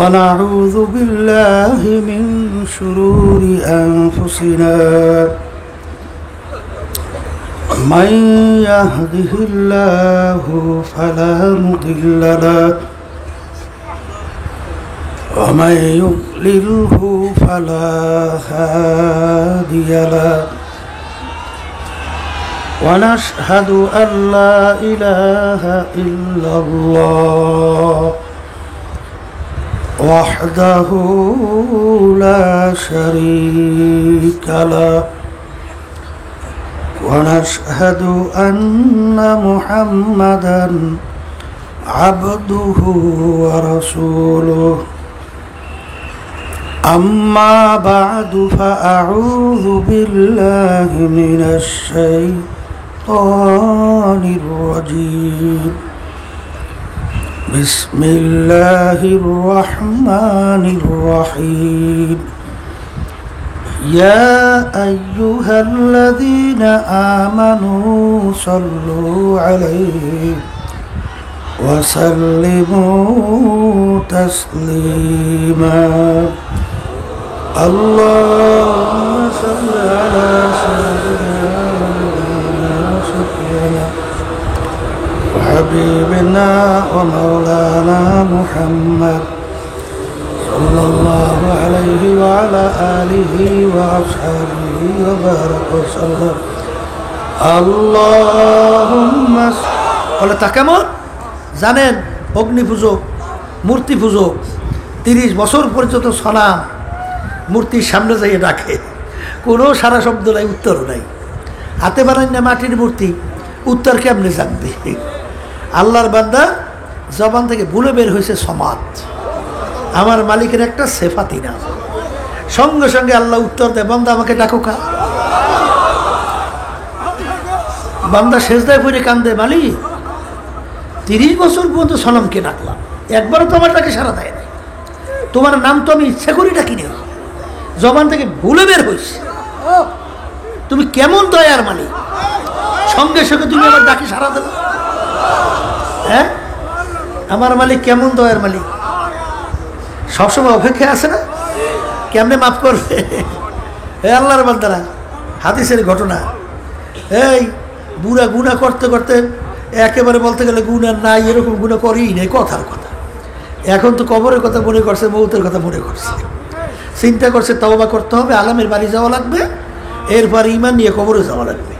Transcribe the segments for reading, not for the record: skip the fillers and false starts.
ونعوذ بالله من شرور أنفسنا من يهده الله فلا مضل له ومن يضلله فلا هادي له ونشهد أن لا إله إلا الله وحده لا شريك له ونشهد أن محمدا عبده ورسوله أما بعد فأعوذ بالله من الشيطان الرجيم بسم الله الرحمن الرحيم يا أيها الذين آمنوا صلوا عليه وسلموا تسليما اللهم صل على سيدنا وحبيبنا ومولانا محمد صلى الله عليه وعلى آله وأصحابه وبارك وسلم اللهم বলে তা কেমন জানেন? অগ্নি পুজো, মূর্তি পুজো 30 বছর পর্যন্ত সলাম মূর্তির সামনে যাইয়ে ডাকে, কোনো সারা শব্দ নাই, উত্তরও নাই। হাতে বানাই না মাটির মূর্তি, উত্তর কেমনে জানবে? আল্লাহর বান্দা জবান থেকে ভুলে বের হয়েছে সমাদ, আমার মালিকের একটা সেফাতি না। সঙ্গে সঙ্গে আল্লাহ উত্তর দেয়, বান্দা আমাকে ডাকো কা। বান্দা সেজদায় পড়ে কান্দে, মালিক 30 বছর পর্যন্ত সলামকে ডাকলাম, একবারও তো আমার ডাকে সারা দেয় নাই, তোমার নাম তো আমি ইচ্ছা করি ডাকিনি, জবান থেকে ভুলে বের হয়েছে, তুমি কেমন দয়ার মালিক, সঙ্গে সঙ্গে তুমি আমার ডাকে সারা দেবে। হ্যাঁ, আমার মালিক কেমন দয়ার মালিক, সবসময় অপেক্ষায় আছে না, কেমনে মাফ করবে? আল্লাহর বান্দারা, হাদিসের ঘটনা, এই বুড়া গুনাহ করতে করতে একেবারে বলতে গেলে গুনাহ নাই, এরকম গুনাহ করেই নেই, কথার কথা। এখন তো কবরের কথা মনে করছে, মৌতের কথা মনে করছে, চিন্তা করছে তওবা করতে হবে, আলেমের বাড়ি যাওয়া লাগবে, এরপর ঈমান নিয়ে কবরে যাওয়া লাগবে।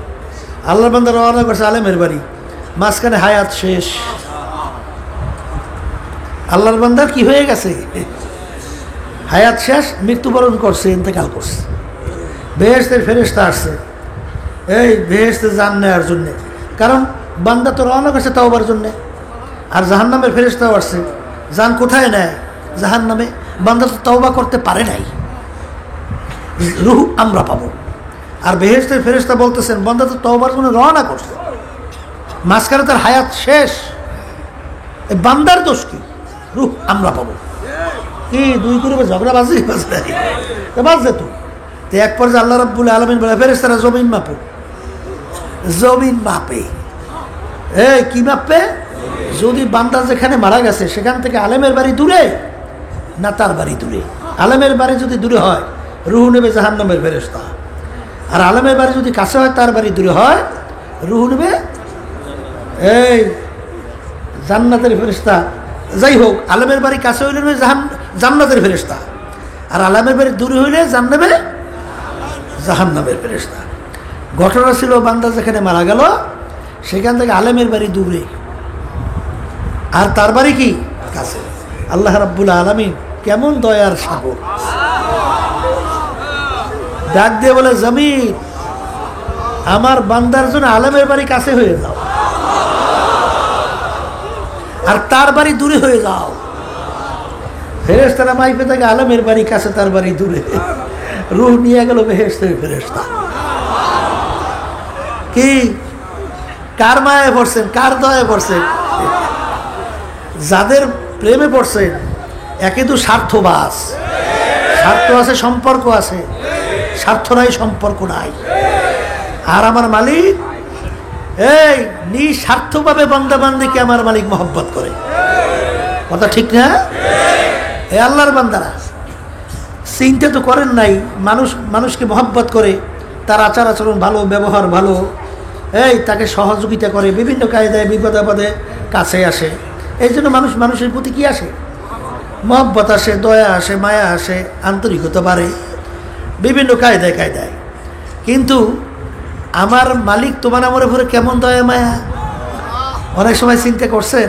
আল্লাহর বান্দা রওনা করছে আলেমের বাড়ি, মাঝখানে হায়াত শেষ। আল্লাহর বান্দার কি হয়ে গেছে? হায়াত শেষ, মৃত্যুবরণ করছে, ইন্তেকাল করছে। বেহেশতের ফেরেশতা আসছে এই বেহেশতে জান নেওয়ার জন্যে, কারণ বান্দা তো রওনা করছে তওবার জন্যে। আর জাহান্নামের ফেরেশতাও আসছে, জান কোথায় নেয়? জাহান্নামে। বান্দা তো তওবা করতে পারে নাই, রূহ আমরা পাবো। আর বেহেশতের ফেরেশতা বলতেছেন, বান্দা তো তওবার জন্য রওনা করছে, মাঝখানে তার হায়াত শেষ, এই বান্দার দোষ কি? রূহ আমরা পাবো। কি দুই গ্রুপে ঝগড়া বাজি বাজছে তো এক পর্যায়ে আল্লাহ রাব্বুল আলামিন বলে, ফেরেশতারা জমিন মাপো। জমিন মাপে, এই কি মাপবে? যদি বান্দা যেখানে মারা গেছে সেখান থেকে আলেমের বাড়ি দূরে না তার বাড়ি দূরে। আলেমের বাড়ি যদি দূরে হয়, রূহ নেবে জাহান্নামের ফেরেশতা, আর আলেমের বাড়ি যদি কাছে হয়, তার বাড়ি দূরে হয়, রূহ নেবে এই জান্নাতের ফেরেশতা। যাই হোক, আলেমের বাড়ি কাছে হইলে নেবে জান্নাতের ফেরেশতা, আর আলেমের বাড়ি দূরে হইলে জান নেবে জাহান্নামের ফেরেশতা। ঘটনা ছিল, বান্দা যেখানে মারা গেল সেখান থেকে আলেমের বাড়ি দূরে, আর তার বাড়ি কি কাছে। আল্লাহ রাব্বুল আলামিন কেমন দয়ার সাগর, ডাক দিয়ে বলে, জমিন আমার বান্দার জন্য আলেমের বাড়ি কাছে হয়ে যাও, আর তার বাড়ি দূরে হয়ে যাও। ফেরেশতারা মাইপে থাকে, আলেমের বাড়ি কাছে, তার বাড়ি দূরে। রূহ নিয়ে গেল বেহেশতের ফেরেশতা। কি কার মায়ে পড়ছেন, কার দয়ায় পড়ছেন? যাদের প্রেমে পড়ছেন, একে তো স্বার্থবাস, স্বার্থ আছে, সম্পর্ক আছে, স্বার্থ নাই, সম্পর্ক নাই। আর আমার মালিক এই নিঃস্বার্থভাবে বান্দা বান্দিকে আমার মালিক মহব্বত করে, কথা ঠিক না? এ আল্লাহর বান্দারা, চিন্তা তো করেন নাই মানুষকে মহব্বত করে, তার আচার আচরণ ভালো, ব্যবহার ভালো, তাকে সহযোগিতা করে, বিভিন্ন কায়দায় বিপদ আপদে কাছে আসে। এই জন্য মানুষের প্রতি কি আসে? মহব্বত আসে, দয়া আসে, মায়া আসে, আন্তরিকতা বাড়ে বিভিন্ন কায়দায়। কিন্তু আমার মালিক তোমার আমার উপরে কেমন দয়া মায়া? অনেক সময় চিন্তা করছেন?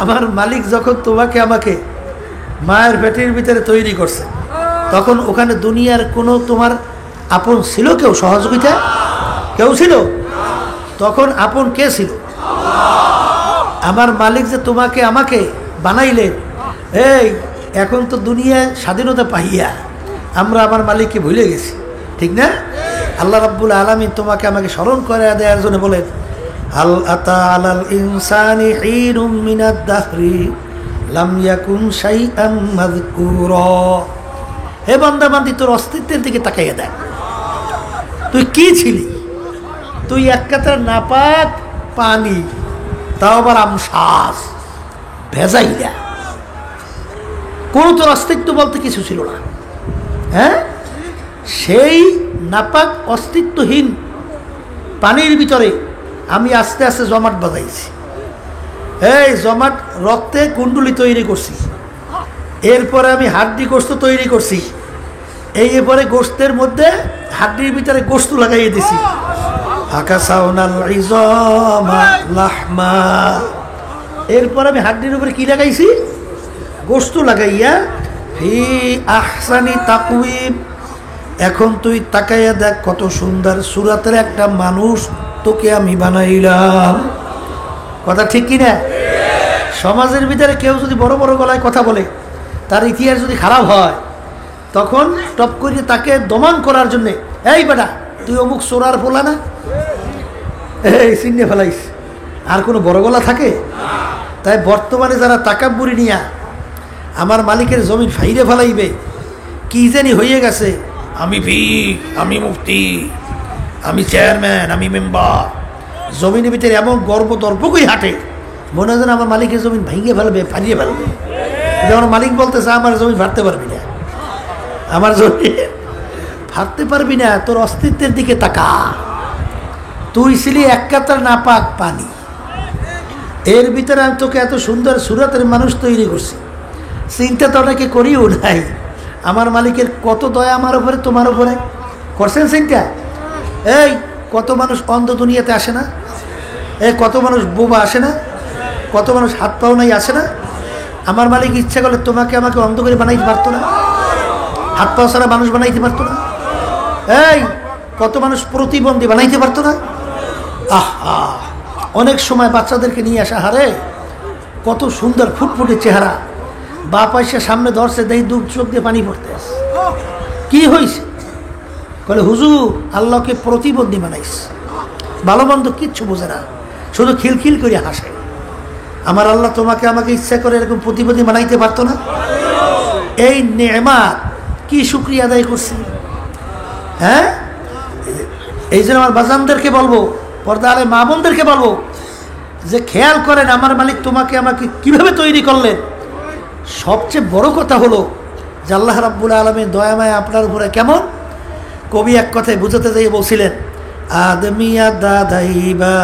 আমার মালিক যখন তোমাকে আমাকে মায়ের পেটের ভিতরে তৈরি করছে, তখন ওখানে দুনিয়ার কোনো তোমার আপন ছিল? কেউ সহযোগিতা কেউ ছিল? তখন আপন কে ছিল? আমার মালিক যে তোমাকে আমাকে বানাইলেন, এখন তো দুনিয়ায় স্বাধীনতা পাইয়া আমরা আমার মালিককে ভুলে গেছি, ঠিক না? আল্লাহ রাব্বুল আলামিন তোমাকে আমাকে স্মরণ করে দেওয়ার জন্য বলেন, হাল আতা আলাল ইনসানি হিনুম মিনাদ দাহরি লাম ইয়াকুন শাইআম মাযকুরা। হে বান্দা বান্দি, তোর অস্তিত্বের দিকে তাকাইয়া দেখ। তুই কি ছিলি? তুই এক কাতার নাপাক পানি, তাও আবার আমশ্বাস, ভেজাইলা। কোনো তোর অস্তিত্ব বলতে কিছু ছিল না। সেই নাপাক অস্তিত্বহীন পানির ভিতরে আমি আস্তে আস্তে জমাট বাজাইছি। জমাট রক্তে কুণ্ডলি তৈরি করছি, এরপরে আমি হাড্ডি গোস্ত তৈরি করছি, এরপরে গোস্তের মধ্যে হাড্ডির ভিতরে গোস্ত লাগাইয়ে দিছি। এরপর আমি হাড্ডির উপরে কি লাগাইছি? গোস্ত লাগাইয়া ফি আহসানি তাকওয়িম। এখন তুই তাকাইয়া দেখ কত সুন্দর সুরাতের একটা মানুষ তোকে আমি বানাইলাম। কথা ঠিক কিনা? সমাজের ভিতরে কেউ যদি বড় বড় গলায় কথা বলে, তার ইতিহাস যদি খারাপ হয়, তখন টপ করে তাকে দমন করার জন্যে, এই বেটা তুই অমুক সোরার ফোলা না, চিনে ফেলাইস। আর কোনো বড় গলা থাকে? তাই বর্তমানে যারা তাকাব্বুরি নিয়া আমার মালিকের জমিন ফাইরে ফেলাইবে, কি জানি হয়ে গেছে, আমি আমি মুফতি, আমি চেয়ারম্যান, আমি মেম্বার, জমিনের ভিতরে এমন গর্ব দর্পকই হাঁটে, মনে হয় আমার মালিকের জমিন ভেঙে ফেলবে, ফারিয়ে ফেলবে। যেমন মালিক বলতেছে, আমার জমি ফাটতে পারবি না, আমার জমি ফাটতে পারবি না। তোর অস্তিত্বের দিকে তাকা। তুই ছিলি এক কাতার নাপাক পানি, এর ভিতরে আমি তোকে এত সুন্দর সুরাতের মানুষ তৈরি করছি। চিন্তা তো অনেকে করিও নাই, আমার মালিকের কত দয়া আমার উপরে, তোমার উপরে করছেন চিন্তা? কত মানুষ অন্ধ দুনিয়াতে আসে না? কত মানুষ বোবা আসে না? কত মানুষ হাত পাও নাই আসে না? আমার মালিক ইচ্ছা করলে তোমাকে আমাকে অন্ধ করে বানাইতে পারতো না? হাত পাও ছাড়া মানুষ বানাইতে পারতো না? কত মানুষ প্রতিবন্ধী বানাইতে পারতো না? আহা, অনেক সময় বাচ্চাদেরকে নিয়ে আসা, হারে কত সুন্দর ফুটফুটে চেহারা, বাপ এসে সামনে ধরছে, দেখি দু চোখ দিয়ে পানি পড়তে আসে। কি হয়েছে? বলে হুজুর আল্লাহকে প্রতিবন্ধী বানাইস। ভালো মন্দ কিচ্ছু বোঝে না, শুধু খিলখিল করে হাসে। আমার আল্লাহ তোমাকে আমাকে ইচ্ছা করে এরকম প্রতিবন্ধী বানাইতে পারতো না? এই নেমাত কি শুকরিয়া আদায় করছি। এই জন্য আমার বাজানদেরকে বলবো, পর্দা আলে মা বোনদেরকে বলবো যে খেয়াল করেন আমার মালিক তোমাকে আমাকে কিভাবে তৈরি করলেন। সবচেয়ে বড় কথা হলো যে আল্লাহ রাব্বুল আলামিন দয়াময় আপনার উপরে কেমন। কবি এক কথায় বুঝাতে যাইয়ে বলছিলেন, আদমিয়া দাদাইবা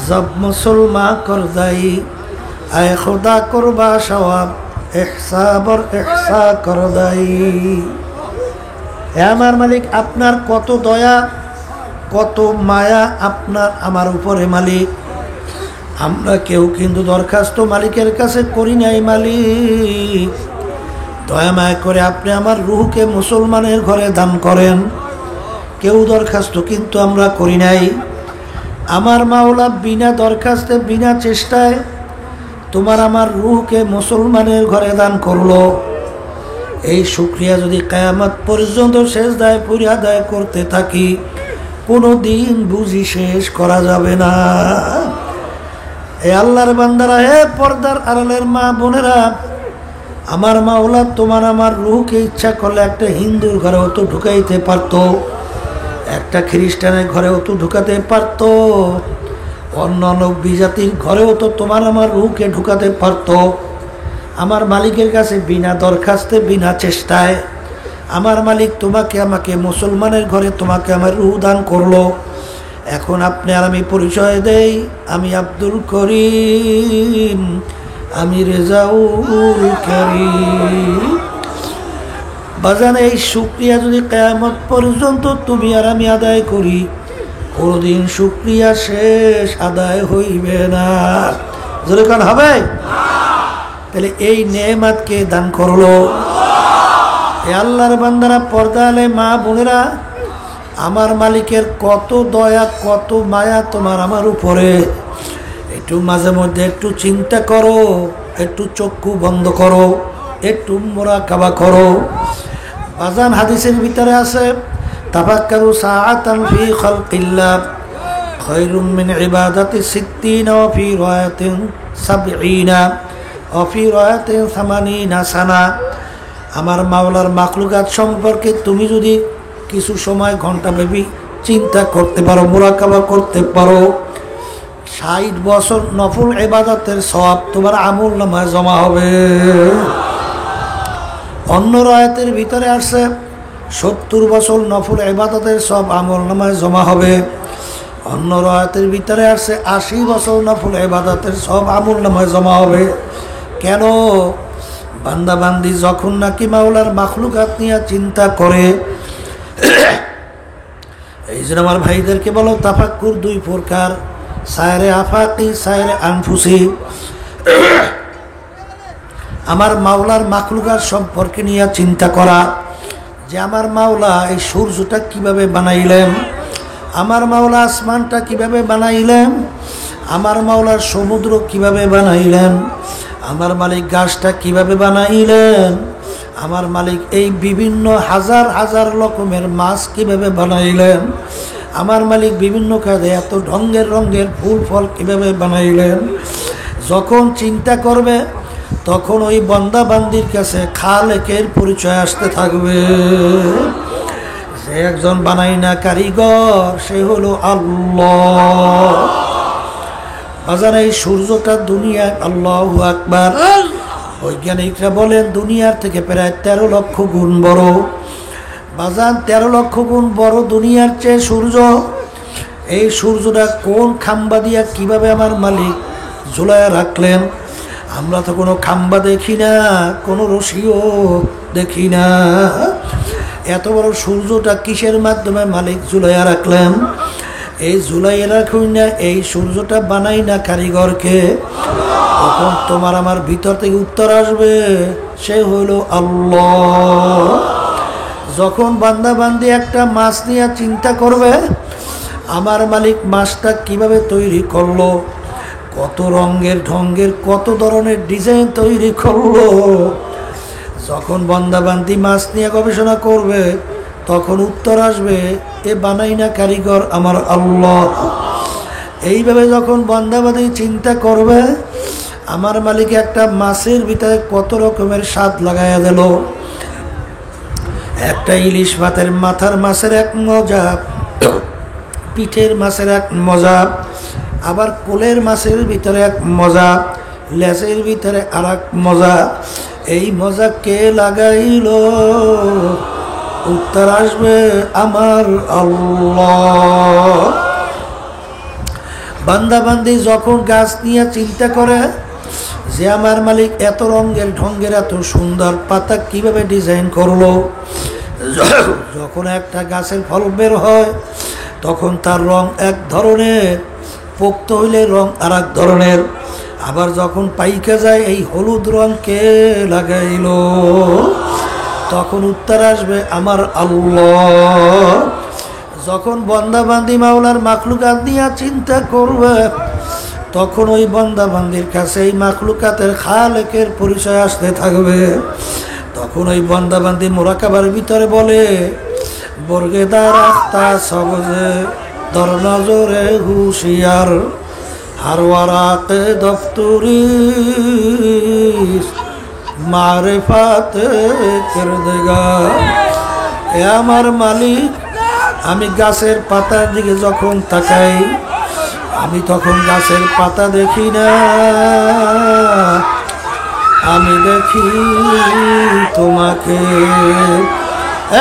জব মুসলমা করদাই আয় খোদা করবা সওয়াব ইহসাবর ইহসা করদাই। হে আমার মালিক, আপনার কত দয়া কত মায়া আপনার আমার উপরে মালিক। আমরা কেউ কিন্তু দরখাস্ত মালিকের কাছে করি নাই। মালিক দয়া মায়া করে আপনি আমার রুহকে মুসলমানের ঘরে দান করেন। কেউ দরখাস্ত কিন্তু আমরা করি নাই। আমার মাওলা বিনা দরখাস্তে বিনা চেষ্টায় তোমার আমার রুহকে মুসলমানের ঘরে দান করলো। এই শুকরিয়া যদি কিয়ামত পর্যন্ত সেজদায় পুরি আদায় করতে থাকি, কোনো দিন বুঝি শেষ করা যাবে না। এ আল্লাহর বান্দারা, হে পর্দার আড়ালের মা বোনেরা, আমার মাওলা তোমার আমার রুহকে ইচ্ছা করলে একটা হিন্দুর ঘরেও তো ঢুকাইতে পারতো, একটা খ্রিস্টানের ঘরেও তো ঢুকাতে পারতো, অন্য বিজাতির ঘরেও তো তোমার আমার রুহকে ঢুকাতে পারতো। আমার মালিকের কাছে বিনা দরখাস্তে বিনা চেষ্টায় আমার মালিক তোমাকে আমাকে মুসলমানের ঘরে তোমাকে আমার রূহ দান করলো। এখন আপনি আর আমি পরিচয় দেই, আমি আব্দুল করিম, আমি রেজাউল করিম। বাজান এই শুকরিয়া যদি কিয়ামত পর্যন্ত তুমি আর আমি আদায় করি, কোনদিন শুকরিয়া শেষ আদায় হইবে না। যেরকম হবে তাহলে এই নেয়ামতকে দান করলো এ আল্লাহর বান্দারা, পর্দা আলে মা বোনেরা, আমার মালিকের কত দয়া কত মায়া তোমার আমার উপরে। একটু মাঝে মধ্যে একটু চিন্তা করো, একটু চক্ষু বন্ধ করো, একটু মুরাকাবা করো। বাজান হাদিসের ভিতরে আছে তাফাক্কারু সাআতান ফি খালকিল্লাহ খায়রুম মিন ইবাদাতি 60 ওয়া ফি রায়াতিন 70 ওয়া ফি রায়াতিন 80 সানা। আমার মাওলার মাখলুকাত সম্পর্কে তুমি যদি কিছু সময় ঘন্টা ব্যাপী চিন্তা করতে পারো, মুরাকাবা করতে পারো, 60 বছর নফল ইবাদতের সওয়াব তোমার আমলনামায় জমা হবে। অন্য রায়াতের ভিতরে আসছে 70 বছর নফল ইবাদতের সব আমলনামায় জমা হবে। অন্য রায়াতের ভিতরে আসছে 80 বছর নফল ইবাদতের সব আমলনামায় জমা হবে। কেন? বান্দা বান্দি যখন নাকি মাওলার মাখলুকাত নিয়ে চিন্তা করে। এই জন্য আমার ভাইদেরকে বলো তাফাক্কুর দুই প্রকার, সায়রে আফাকি, সায়রে আনফুসি। আমার মাওলার মাখলুকাত সম্পর্কে নিয়ে চিন্তা করা যে আমার মাওলা এই সূর্যটা কিভাবে বানাইলেন, আমার মাওলা আসমানটা কিভাবে বানাইলেন, আমার মাওলার সমুদ্র কিভাবে বানাইলেন, আমার মালিক গাছটা কিভাবে বানাইলেন, আমার মালিক এই বিভিন্ন হাজার হাজার রকমের মাছ কিভাবে বানাইলেন, আমার মালিক বিভিন্ন কাজে এত ঢঙ্গের রঙের ফুল ফল কিভাবে বানাইলেন। যখন চিন্তা করবে তখন ওই বান্দা বান্দির কাছে খালেকের পরিচয় আসতে থাকবে। যে একজন বানাই না কারিগর, সে হলো আল্লাহ। বাজার এই সূর্যটা দুনিয়া, আল্লাহু আকবার, বৈজ্ঞানিকরা বলেন দুনিয়ার থেকে প্রায় 13 লক্ষ গুণ বড়। বাজার 13 লক্ষ গুণ বড় দুনিয়ার চেয়ে সূর্য। এই সূর্যটা কোন খাম্বা দিয়া কিভাবে আমার মালিক ঝুলায় রাখলেন। আমরা তো কোনো খাম্বা দেখি না, কোনো রশিও দেখি না। এত বড় সূর্যটা কিসের মাধ্যমে মালিক ঝুলাইয়া রাখলেন? এই ঝুলাইয়া রাখুন না, এই সূর্যটা বানাই না কারিগরকে। তখন তোমার আমার ভিতর থেকে উত্তর আসবে, সে হলো আল্লাহ। যখন বান্দা বান্দি একটা মাছ নিয়ে চিন্তা করবে, আমার মালিক মাছটা কিভাবে তৈরি করলো, কত রঙের ঢঙ্গের কত ধরনের ডিজাইন তৈরি করলো। যখন বান্দা বান্দি মাছ নিয়ে গবেষণা করবে, তখন উত্তর আসবে, এ বানাই না কারিগর আমার আল্লাহ। এইভাবে যখন বান্দা বান্দি চিন্তা করবে, আমার মালিক একটা মাছের ভিতরে কত রকমের স্বাদ লাগাইয়া দিল। একটা ইলিশ ভাতের মাথার মাছের এক মজা, পিঠের মাছের এক মজা, আবার কোলের মাছের ভিতরে এক মজা, লেজের ভিতরে আর এক মজা। এই মজা কে লাগাইল? উত্তর আসবে আমার আল্লাহ। বান্দা বান্দি যখন গাছ নিয়ে চিন্তা করে যে আমার মালিক এত রঙের ঢঙ্গের এত সুন্দর পাতা কিভাবে ডিজাইন করলো। যখন একটা গাছের ফল বের হয় তখন তার রং এক ধরনের, পোক্ত হইলে রং আর এক ধরনের। আবার যখন পাইকা যায়, এই হলুদ রং কে লাগাইল? তখন উত্তর আসবে আমার আল্লাহ। যখন বান্দা বান্দি মাওলার মাখলুকাত নিয়ে চিন্তা করবে, তখন ওই বান্দা বান্দির কাছে এই মাখলুকাতের খালেকের পরিচয় আসতে থাকবে। তখন ওই বান্দা বান্দি মুরাকাবার ভিতরে বলে, বর্গেদার আখতা সবজে দর নজরে হুশিয়ার হারওয়ারাকে দফতরি মারেফাতে কেরদেগা। এ আমার মালিক, আমি গাছের পাতার দিকে যখন তাকাই, আমি তখন গাছের পাতা দেখি না, আমি দেখি তোমাকে।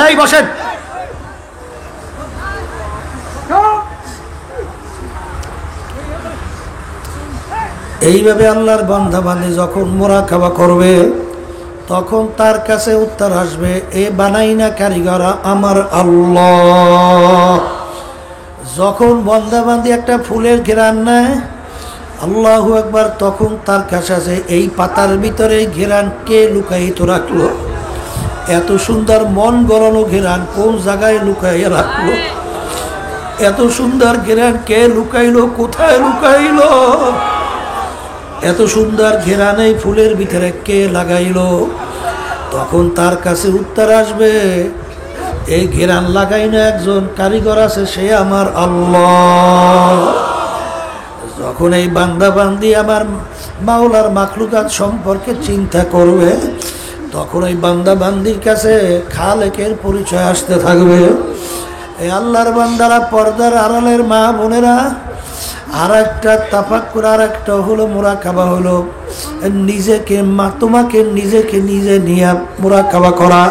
এই বসেন। এইভাবে আল্লাহর বান্দা বান্দী যখন মুরাকাবা করবে তখন তার কাছে উত্তর আসবে, এ বানাই না কারিগর আমার আল্লাহ। যখন বান্দা বান্দী একটা ফুলের ঘেরান নেয়, আল্লাহু আকবার, তখন তার কাছে আছে এই পাতার ভিতরে ঘেরান কে লুকাইতে রাখলো, এত সুন্দর মন গড়ানো ঘেরান কোন জায়গায় লুকাইয়া রাখলো, এত সুন্দর ঘেরান কে লুকাইলো, কোথায় লুকাইলো, এত সুন্দর ঘেরান এই ফুলের ভিতরে কে লাগাইলো। তখন তার কাছে উত্তর আসবে, এই ঘেরান লাগাই না একজন কারিগর আছে, সে আমার আল্লাহ। যখন এই বান্দা বান্দি আমার মাওলার মাখলুকাত সম্পর্কে চিন্তা করবে, তখন এই বান্দা বান্দির কাছে খালেকের পরিচয় আসতে থাকবে। এই আল্লাহর বান্দারা, পর্দার আড়ালের মা বোনেরা, আর একটা তাফাক্কুর, আর একটা হলো মুরাকাবা, হলো নিজেকে তোমাকে নিজেকে নিজে নিয়ে মুরাকাবা করা,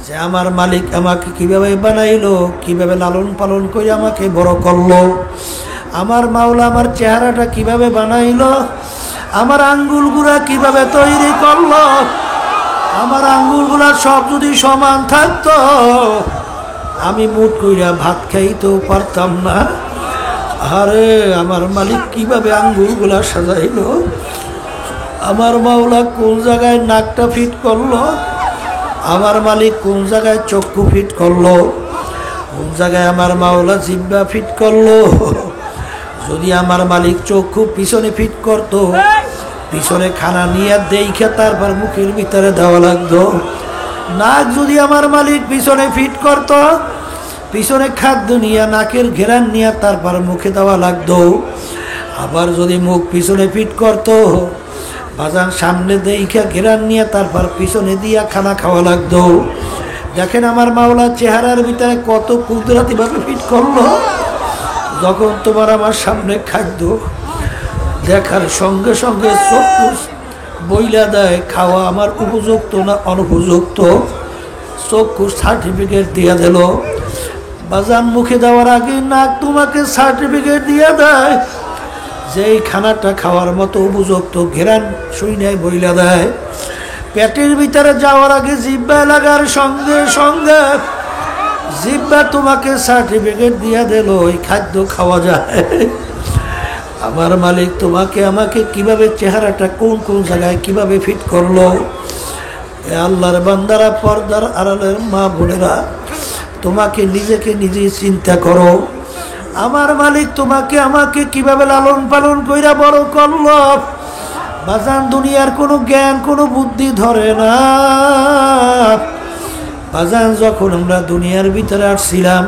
যে আমার মালিক আমাকে কিভাবে বানাইলো, কিভাবে লালন পালন করে আমাকে বড় করলো, আমার মাওলা আমার চেহারাটা কিভাবে বানাইলো, আমার আঙ্গুলগুলা কিভাবে তৈরি করলো, আমার আঙ্গুলগুলা সব যদি সমান থাকতো আমি মুঠ কইরা ভাত খাইতেও পারতাম না। আরে আমার মালিক কিভাবে আঙ্গুলগুলা সাজাইলো, আমার মাওলা কোন জায়গায় নাকটা ফিট করলো, আমার মালিক কোন জায়গায় চক্ষু ফিট করলো, কোন জায়গায় আমার মাওলা জিহ্বা ফিট করলো। যদি আমার মালিক চক্ষু পিছনে ফিট করতো, পিছনে খানা নিয়ে দেখে তারপর মুখের ভিতরে দেওয়া লাগতো। নাক যদি আমার মালিক পিছনে ফিট করতো, পিছনে খাদ্য নিয়ে নাকের ঘেরান নিয়ে তারপর মুখে দেওয়া লাগতো। আবার যদি মুখ পিছনে ফিট করতো, বাজান সামনে দেখে ঘেরান নিয়ে তারপর পিছনে দিয়া খানা খাওয়া লাগতো। দেখেন আমার মাওলা চেহারার ভিতরে কত কুদরতিভাবে ফিট করলো। যখন তোমার আমার সামনে খাদ্য দেখার সঙ্গে সঙ্গে চক্ষু বইলা দেয় খাওয়া আমার উপযুক্ত না অনুপযুক্ত, চক্ষু সার্টিফিকেট দিয়ে দিল। বাজান মুখে দেওয়ার আগে নাক তোমাকে সার্টিফিকেট দিয়ে দেয় যে এই খানাটা খাওয়ার মতো উপযুক্ত, ঘেরান শুইনাই বইলা দেয়। পেটের ভিতরে যাওয়ার আগে জিহ্বা লাগার সঙ্গে সঙ্গে জিহ্বা তোমাকে সার্টিফিকেট দিয়ে দিল এই খাদ্য খাওয়া যায়। আমার মালিক তোমাকে আমাকে কিভাবে চেহারাটা কোন কোন জায়গায় কিভাবে ফিট করলো। আল্লাহর বান্দারা, পর্দার আড়ালের মা বোনেরা, তোমাকে নিজেকে নিজে চিন্তা করো। আমার মালিক তোমাকে আমাকে কিভাবে লালন পালন কইরা বড় করলো। বাজান দুনিয়ার কোনো জ্ঞান কোনো বুদ্ধি ধরে না। বাজান যখন আমরা দুনিয়ার ভিতরে আসছিলাম,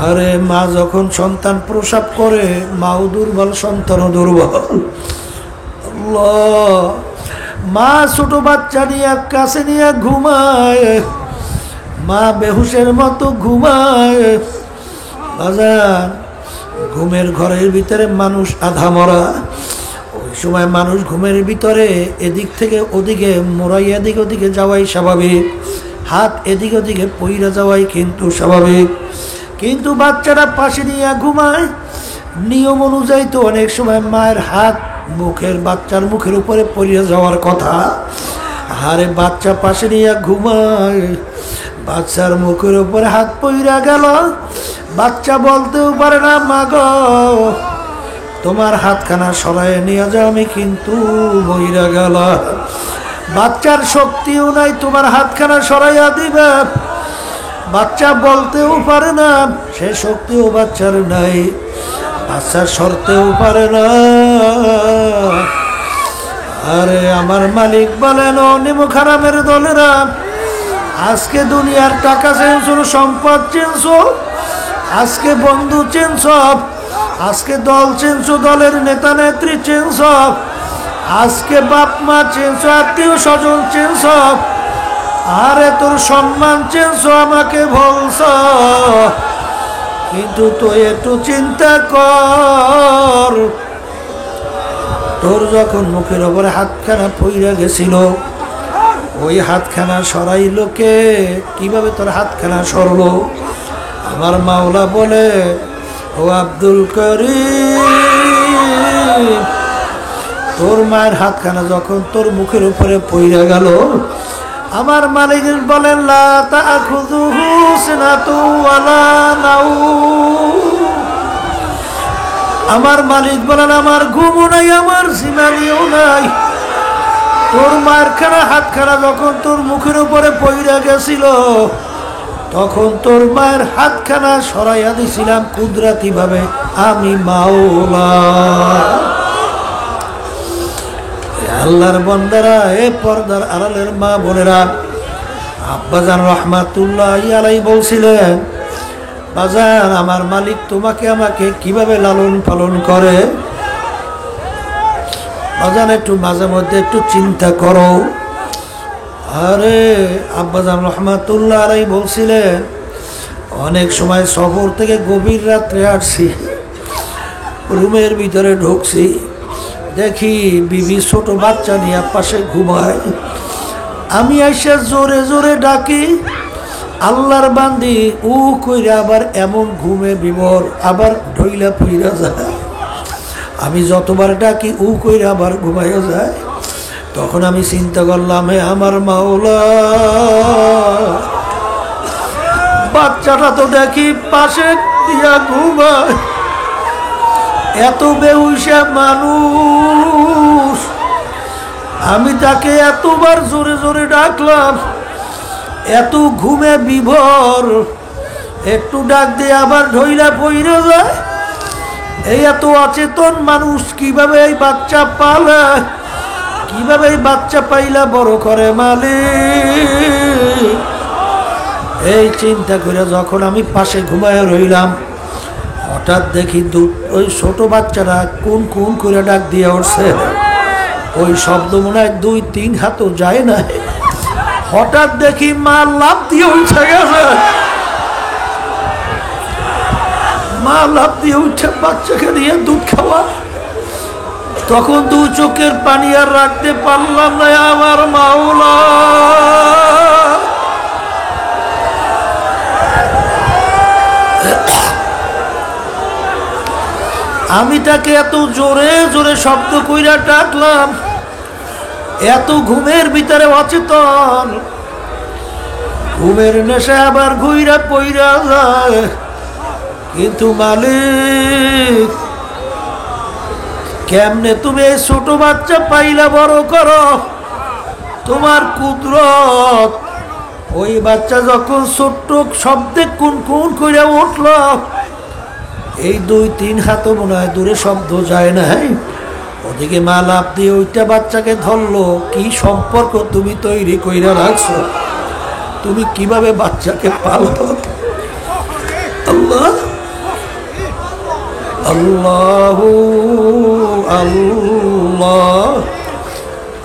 আরে মা যখন সন্তান প্রসব করে, মাও দুর্বল সন্তানও দুর্বল। আল্লাহ, মা ছোট বাচ্চা নিয়ে কাছে নিয়ে ঘুমায়, মা বেহুশের মতো ঘুমায়। বাজান ঘুমের ঘরের ভিতরে মানুষ আধা মরা। ওই সময় মানুষ ঘুমের ভিতরে এদিক থেকে ওদিকে মোড়াই, এদিক ওদিকে যাওয়াই স্বাভাবিক, হাত এদিক ওদিকে পইরা যাওয়াই কিন্তু স্বাভাবিক। কিন্তু বাচ্চারা পাশে নিয়ে ঘুমায়, নিয়ম অনুযায়ী তো অনেক সময় মায়ের হাত বাচ্চার মুখের উপরে পড়িয়া যাওয়ার কথা। আরে বাচ্চা পাশে নিয়ে ঘুমায়, বাচ্চার মুখের উপরে হাত পইরা গেল, বাচ্চা বলতেও পারে না মা গো তোমার হাতখানা সরাই নিয়ে যাও, আমি কিন্তু মইরা গেল। বাচ্চার শক্তিও নাই তোমার হাতখানা সরাইয়া দিবে। বাচ্চা বলতেও পারে না, সে শক্তিও বাচ্চার নাই, বাচ্চা সরতেও পারে না। আরে আমার মালিক বলেন, ও নিমুখ হারামের দলেরা, আজকে দুনিয়ার টাকা চেঞ্জ, সম্পদ চেঞ্জ, আজকে বন্ধু চেঞ্জ, আজকে দল চেঞ্জ, দলের নেতা নেত্রী চেঞ্জ, আজকে বাপ মা চেঞ্জ, আত্মীয় স্বজন চেঞ্জ, আরে তোর সম্মান চেঞ্জ, আমাকে বলছ। কিন্তু তুই একটু চিন্তা কর, তোর যখন মুখের ওপরে হাতখানা পইরা গেছিল, ওই হাতখানা সরাইলো কে? কিভাবে তোর হাতখানা সরলো? আমার মাওলা বলে, ও আব্দুল করিম, তোর মায়ের হাতখানা যখন তোর মুখের উপরে পইরা গেল, আমার মালিক বলেন লা তাখুযুহু সিনাতু ওয়ালা নাউম। আমার মালিক বলেন আমার ঘুমও নাই, আমার জিমানিও নাই। তোর মায়ের খানা হাতখানা যখন তোর মুখের উপরে পইরা গেছিল, তখন তোর মায়ের হাতখানা সরাইয়া দিছিলাম কুদরতি ভাবে আমি মাওলা। আল্লাহর বান্দারা, এ পর্দার আড়ালের মা বোনেরা, আব্বাজান রহমাতুল্লাহ আলাইহি বলছিলেন, বাজান আমার মালিক তোমাকে আমাকে কিভাবে লালন পালন করে, বাজান একটু মাঝে মধ্যে একটু চিন্তা করো। আরে আব্বাজান রহমাতুল্লাহ আলাইহি বলছিলেন, অনেক সময় সফর থেকে গভীর রাত্রে আসছি, রুমের ভিতরে ঢুকছি, দেখি বিবি ছোট বাচ্চা নিয়ে পাশে ঘুমায়। আমি এসে জোরে জোরে ডাকি, আল্লাহর বান্দি উ কইরা আবার এমন ঘুমে বিবর, আবার ঢইলা পইরা যায়। আমি যতবার ডাকি উ কইরা আবার ঘুমাইয়া যায়। তখন আমি চিন্তা করলাম, হে আমার মাওলা, বাচ্চাটা তো দেখি পাশে দিয়া ঘুমায়, এত বেহুশা মানুষ, আমি তাকে এতবার জোরে জোরে ডাকলাম, এত ঘুমে বিভোর, একটু ডাক দিয়ে আবার ঢইলা পইরা যায়। এই এত অচেতন মানুষ কিভাবে এই বাচ্চা পালে, কিভাবে এই বাচ্চা পাইলা বড় করে মালিক? এই চিন্তা করে যখন আমি পাশে ঘুমায় রইলাম, হঠাৎ দেখি ওই ছোট বাচ্চারা কোন কোন করে ডাক দিয়ে উঠছে। ওই শব্দ মনে হয় 2-3 হাতও যায় না। হঠাৎ দেখি মা লাফ দিয়ে উঠে গেছে, মা লাফ দিয়ে উঠে বাচ্চাকে নিয়ে দুধ খাওয়া। তখন 2 চোখের পানি আর রাখতে পারলাম না, আমার মাওলা। আমি তাকে এত জোরে জোরে শব্দ কইরা ডাকলাম, এত ঘুমের ভিতরে অচেতন, ঘুমের নেশা আবার ঘুইরা পইরা যায়। কিন্তু মালিক, কেমনে তুমি এই ছোট বাচ্চা পাইলা বড় করো? তোমার কুদরত। ওই বাচ্চা যখন ছোট্ট শব্দে কোন কোন কইরা উঠল, এই 2-3 হাতও মনে হয় দূরে শব্দ যায় না। ওদিকে মা লাফ দিয়ে ওইটা বাচ্চাকে ধরলো। কি সম্পর্ক তুমি তৈরি কইরা রাখছো? তুমি কিভাবে বাচ্চাকে পালো? আল্লাহ আল্লাহু আল্লাহ।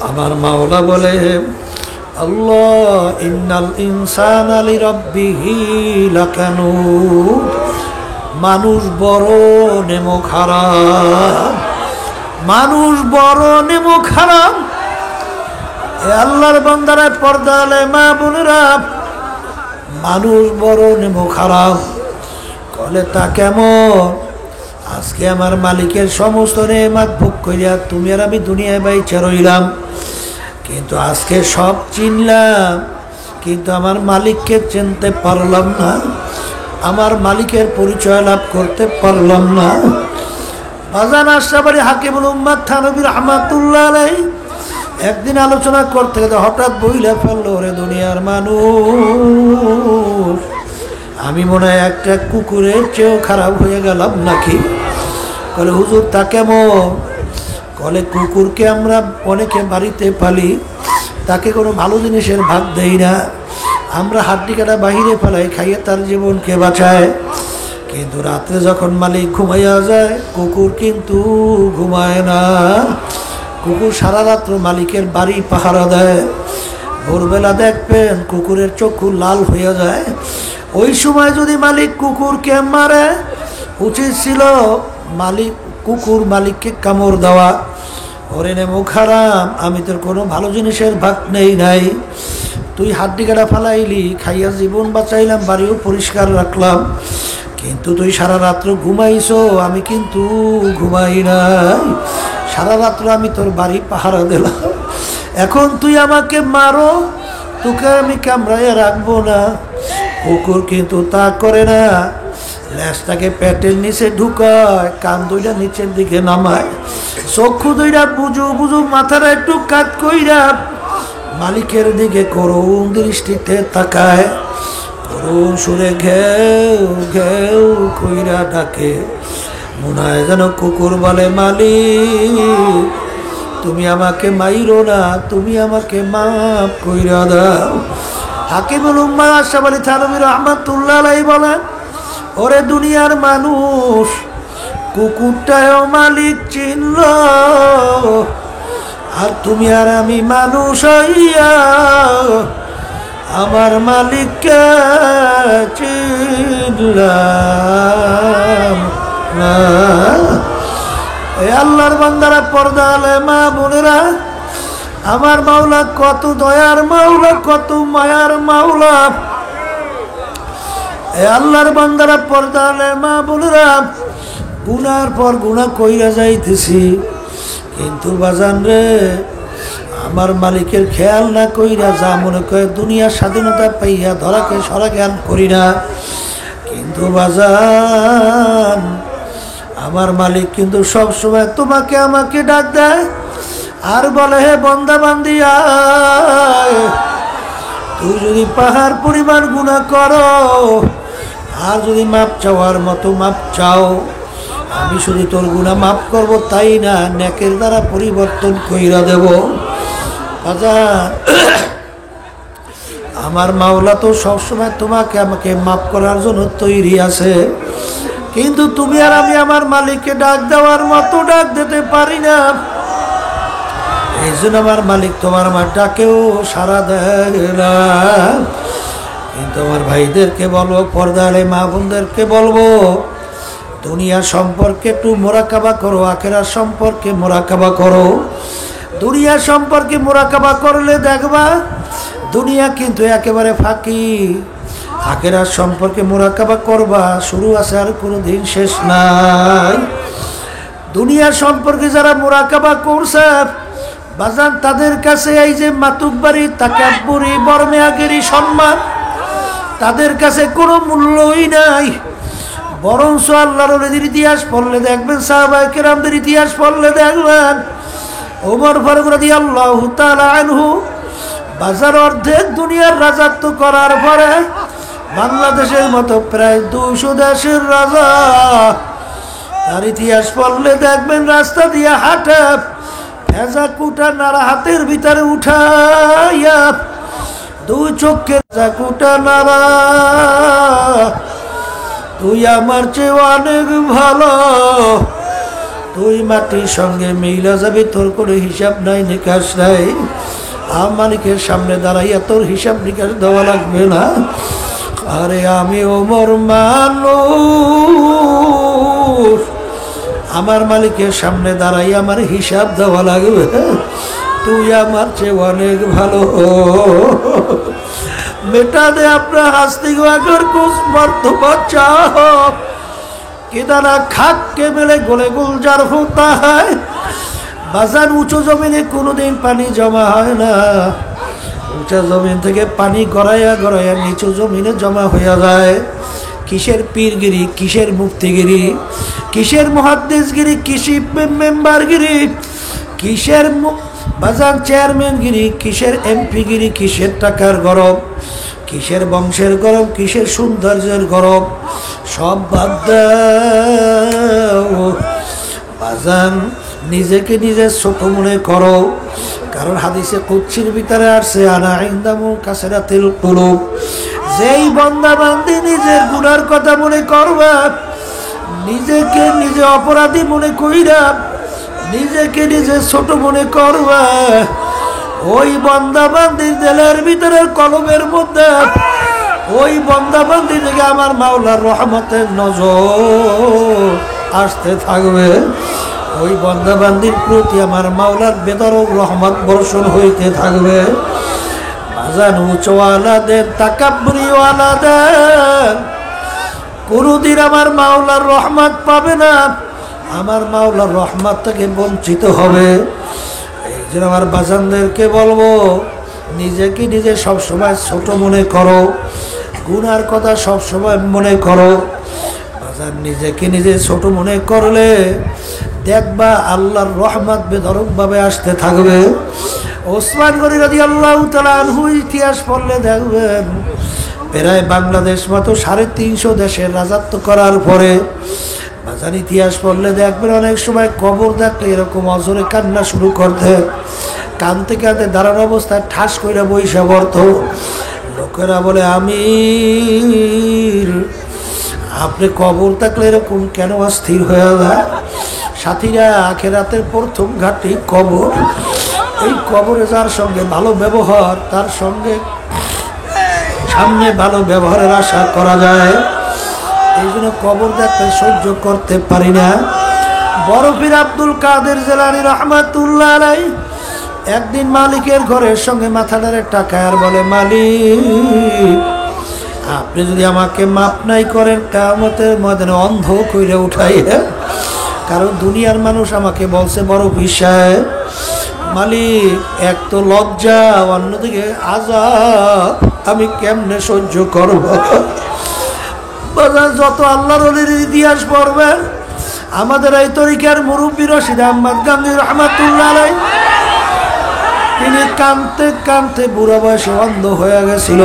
আমার মাওলা বলে, আল্লাহ ইন্নাল ইনসানা লিরাব্বিহি লাকানুদ। মানুষ বড় নেমো খারাপ, মানুষ বড় নেমো খারাপ। এ আল্লাহর বান্দারা, পর্দা আলে মা বোনেরা, মানুষ বড় নেমো খারাপ। কলে তা কেমন? আজকে আমার মালিকের সমস্ত নেয়ামত ভোগ করিয়া তুমি আর আমি দুনিয়ায় বাইচা রইলাম, কিন্তু আজকে সব চিনলাম, কিন্তু আমার মালিককে চিনতে পারলাম না, আমার মালিকের পরিচয় লাভ করতে পারলাম না। বাজান আশরাফি হাকিমুল উম্মাত থানভী রাহমাতুল্লাহ আলাইহি একদিন আলোচনা করতে গেলে হঠাৎ বইলা ফেললো, ওরে দুনিয়ার মানুষ, আমি মনে হয় একটা কুকুরের চেয়েও খারাপ হয়ে গেলাম নাকি? বলে হুজুর তা কেমন? বলে কুকুরকে আমরা অনেকে বাড়িতে পালি, তাকে কোনো ভালো জিনিসের ভাগ দেই না, আমরা হাড্ডি কাটা বাহিরে ফেলাই, খাইয়ে তার জীবনকে বাঁচায়। কিন্তু রাত্রে যখন মালিক ঘুমাইয়া যায়, কুকুর কিন্তু ঘুমায় না। কুকুর সারা রাত্র মালিকের বাড়ি পাহারা দেয়। ভোরবেলা দেখবেন কুকুরের চক্ষু লাল হয়ে যায়। ওই সময় যদি মালিক কুকুরকে মারে, উচিত ছিল কুকুর মালিককে কামড় দেওয়া, ওরে নে মুখ হারাম, আমি তোর কোনো ভালো জিনিসের ভাগ নেই নাই। তুই হাড্ডি কাটা ফালাইলি, খাইয়া জীবন বাঁচাইলাম, বাড়িও পরিষ্কার রাখলাম, কিন্তু তুই সারা রাত্র ঘুমাইছো, আমি কিন্তু ঘুমাই নাই। সারা রাত্র আমি তোর বাড়ি পাহারা দিলাম। এখন তুই আমাকে মারো, তোকে আমি কামড়াইয়া রাখবো না। কুকুর কিন্তু তা করে না, ল্যাসটাকে পেটের নিচে ঢুকায়, কান দুইটা নিচের দিকে নামায়, চক্ষু দুইটা বুঝু বুঝু, মাথাটা একটু কাট কইরা মালিকের দিকে করুণ দৃষ্টিতে তাকায়, করুণ সুরে ঘেউ ঘেউ কইরা ডাকে। মনে হয় যেন কুকুর বলে, মালিক তুমি আমাকে মাইরো না, তুমি আমাকে মাফ কইরা দাও। হাকিমুল উম্মাহ আশরাফ আলী থানভী রাহমাতুল্লাহ আলাইহি বলেন, ওরে দুনিয়ার মানুষ, কুকুরটাও মালিক চিনল, আর তুমি আর আমি মানুষ হইয়া আমার মালিককে চিনলাম না। এই আল্লাহর বান্দারা, পর্দা আলে মা বোনেরা, আমার মাওলা কত দয়ার মাওলা, কত মায়ার মাওলা। এই আল্লাহর বান্দারা, পর্দা আলে মা বোনেরা, গুনার পর গুনাহ কইরা যাইতেছি, কিন্তু বাজান রে, আমার মালিকের খেয়াল না কইরা যা মনে করে দুনিয়ার স্বাধীনতা পাইয়া ধরাকে সরা জ্ঞান করি না। কিন্তু বাজান, আমার মালিক কিন্তু সবসময় তোমাকে আমাকে ডাক দেয় আর বলে, হে বান্দা বান্দি আয়, তুই যদি পাহাড় পরিমাণ গুনাহ করো আর যদি মাপ চাওয়ার মতো মাপ চাও, আমি শুধু তোর গুনাহ মাফ করব তাই না, নেকের দ্বারা পরিবর্তন কইরা দেব। আমার মাওলা তো সবসময় তোমাকে আমাকে মাফ করার জন্য তৈরি আছে, কিন্তু তুমি আর আমি আমার মালিককে ডাক দেওয়ার মতো ডাক দিতে পারি না। এই জন্য আমার মালিক তোমার আমার ডাকেও সাড়া দেয় না। কিন্তু আমার ভাইদেরকে বলবো, পর্দারে মা বোনদেরকে বলবো, দুনিয়া সম্পর্কে একটু মোরাকাবা করো, আখিরাত সম্পর্কে মোরাকাবা করো। দুনিয়া সম্পর্কে মোরাকাবা করলে দেখবা দুনিয়া কিন্তু একেবারে ফাঁকি। আখিরাত সম্পর্কে মোরাকাবা করবা, শুরু আছে আর কোনো দিন শেষ নাই। দুনিয়া সম্পর্কে যারা মোরাকাবা করছে বাজান, তাদের কাছে এই যে মাতুব্বারি, তাকাব্বুরি, বরমেয়াগিরি সম্মান, তাদের কাছে কোনো মূল্যই নাই। বরঞ্চ আল্লাহর ওলিদের ইতিহাস পড়লে দেখবেন, সাহাবায়ে কেরামদের ইতিহাস পড়লে দেখবেন, ওমর ফারুক রাদিয়াল্লাহু তাআলা আনহু বাজার অর্ধেক দুনিয়ার রাজত্ব করার পরে বাংলাদেশের মতো প্রায় 200 দেশের রাজা, তার ইতিহাস পড়লে দেখবেন রাস্তা দিয়ে হাঁটে, ভেজা কুটা নাড়া হাতের ভিতরে উঠাইয়া, 2 চোখের ভেজা কুটা নাড়া, তুই আমার চেয়ে অনেক ভালো, তুই মাটির সঙ্গে মিলা যাবি, তোর কোনো হিসাব নাই নিকাশ নাই। মালিকের সামনে দাঁড়াইয়া তোর হিসাব নিকাশ দেওয়া লাগবে না। আরে আমি ওমর মানুষ, আমার মালিকের সামনে দাঁড়াই আমার হিসাব দেওয়া লাগবে, তুই আমার চেয়ে অনেক ভালো। बेटा दे अपना हस्ती को अगर कुछ मर्तबा चाहो किदाना खाक के मिले गोले गुलजार होता है। बाजार उঁচু जमीने कोनोदिन पानी जमा হয় না, উঁচা জমিন থেকে পানি গড়াইয়া গড়াইয়া নিচু জমিনে জমা হয়ে যায়। কিসের পীরগিরি, কিসের মুফতিগিরি, কিসের মুহাদ্দিসগিরি, কিসের মেম্বারগিরি, কিসের বাজার চেয়ারম্যানগিরি, কিসের এমপিগিরি, কিসের টাকার গরম, কিসের বংশের গরম, কিসের সৌন্দর্যের গরম, সব বাদ দাও। বাজান নিজেকে নিজে ছোট মনে করো, কারণ হাদিসে কুদসির ভিতরে আসছে আনা ইনদামু কাসরাতিল কুলুব, যেই বান্দা বান্দি নিজের গুনার কথা মনে করবা, নিজেকে নিজে অপরাধী মনে কইরা নিজেকে নিজে ছোট মনে করবা, ওই বান্দা বান্দির দিলের ভিতরে কলমের মধ্যে ওই বান্দা বান্দি থেকে আমার মাওলার রহমতের নজর আসতে থাকবে। ওই বন্দাবান্দির প্রতি আমার মাওলার বেদরক রহমত বর্ষণ হইতে থাকবে। বাজান উঁচওয়ালা দেন, তাকাব্বুরিওয়ালা দেন, কোনদিন আমার মাওলার রহমত পাবে না, আমার মাওলার রহমত থেকে বঞ্চিত হবে। এই জন্য আমার বাজানদেরকে বলবো, নিজেকে নিজে সবসময় ছোট মনে করো, গুনার কথা সবসময় মনে করো। বাজান নিজেকে নিজে ছোট মনে করলে দেখবা আল্লাহর রহমত বেধরকভাবে আসতে থাকবে। ওসমান গনি রাদিয়াল্লাহু তাআলা আনহু ইতিহাস পড়লে দেখবেন, প্রায় বাংলাদেশ মতো 350 দেশের রাজত্ব করার পরে বাজান ইতিহাস পড়লে দেখবেন অনেক সময় কবর দেখলে এরকম অজরে কান্না শুরু করতে, কানতে কানতে দাঁড়ানো অবস্থায় ঠাস করে বইসা পড়ত। লোকেরা বলে, আমির আপনি কবর থাকলে এরকম কেন অস্থির হয়ে যায়? সাথীরা, আখিরাতের প্রথম ঘাটি কবর। এই কবরে যার সঙ্গে ভালো ব্যবহার, তার সঙ্গে সামনে ভালো ব্যবহারের আশা করা যায়। এই জন্য কবর দেখতে সহ্য করতে পারি না। বড় পীর আব্দুল কাদের জিলানী রহমাতুল্লাহ আলাইহি একদিন মালিকের ঘরের সঙ্গে মাথা নাড়ে টাকায় আর বলে, মালিক আপনি যদি আমাকে মাপ নাই করেন, কিয়ামতের ময়দানে অন্ধ কইরে উঠাইয়া, কারণ দুনিয়ার মানুষ আমাকে বলছে বড় বিষয়। মালিক এক তো লজ্জা, অন্যদিকে আযাব, আমি কেমনে সহ্য করব? যত আল্লাহর ওলির ইতিহাস পড়বেন, আমাদের এই তরিকার মুরব্বী রশিদ আহমদ গান্ধী রহমাতুল্লাহ আলাইহি, তিনি কাঁদতে কাঁদতে বুড়া বয়সে অন্ধ হয়ে গেছিল।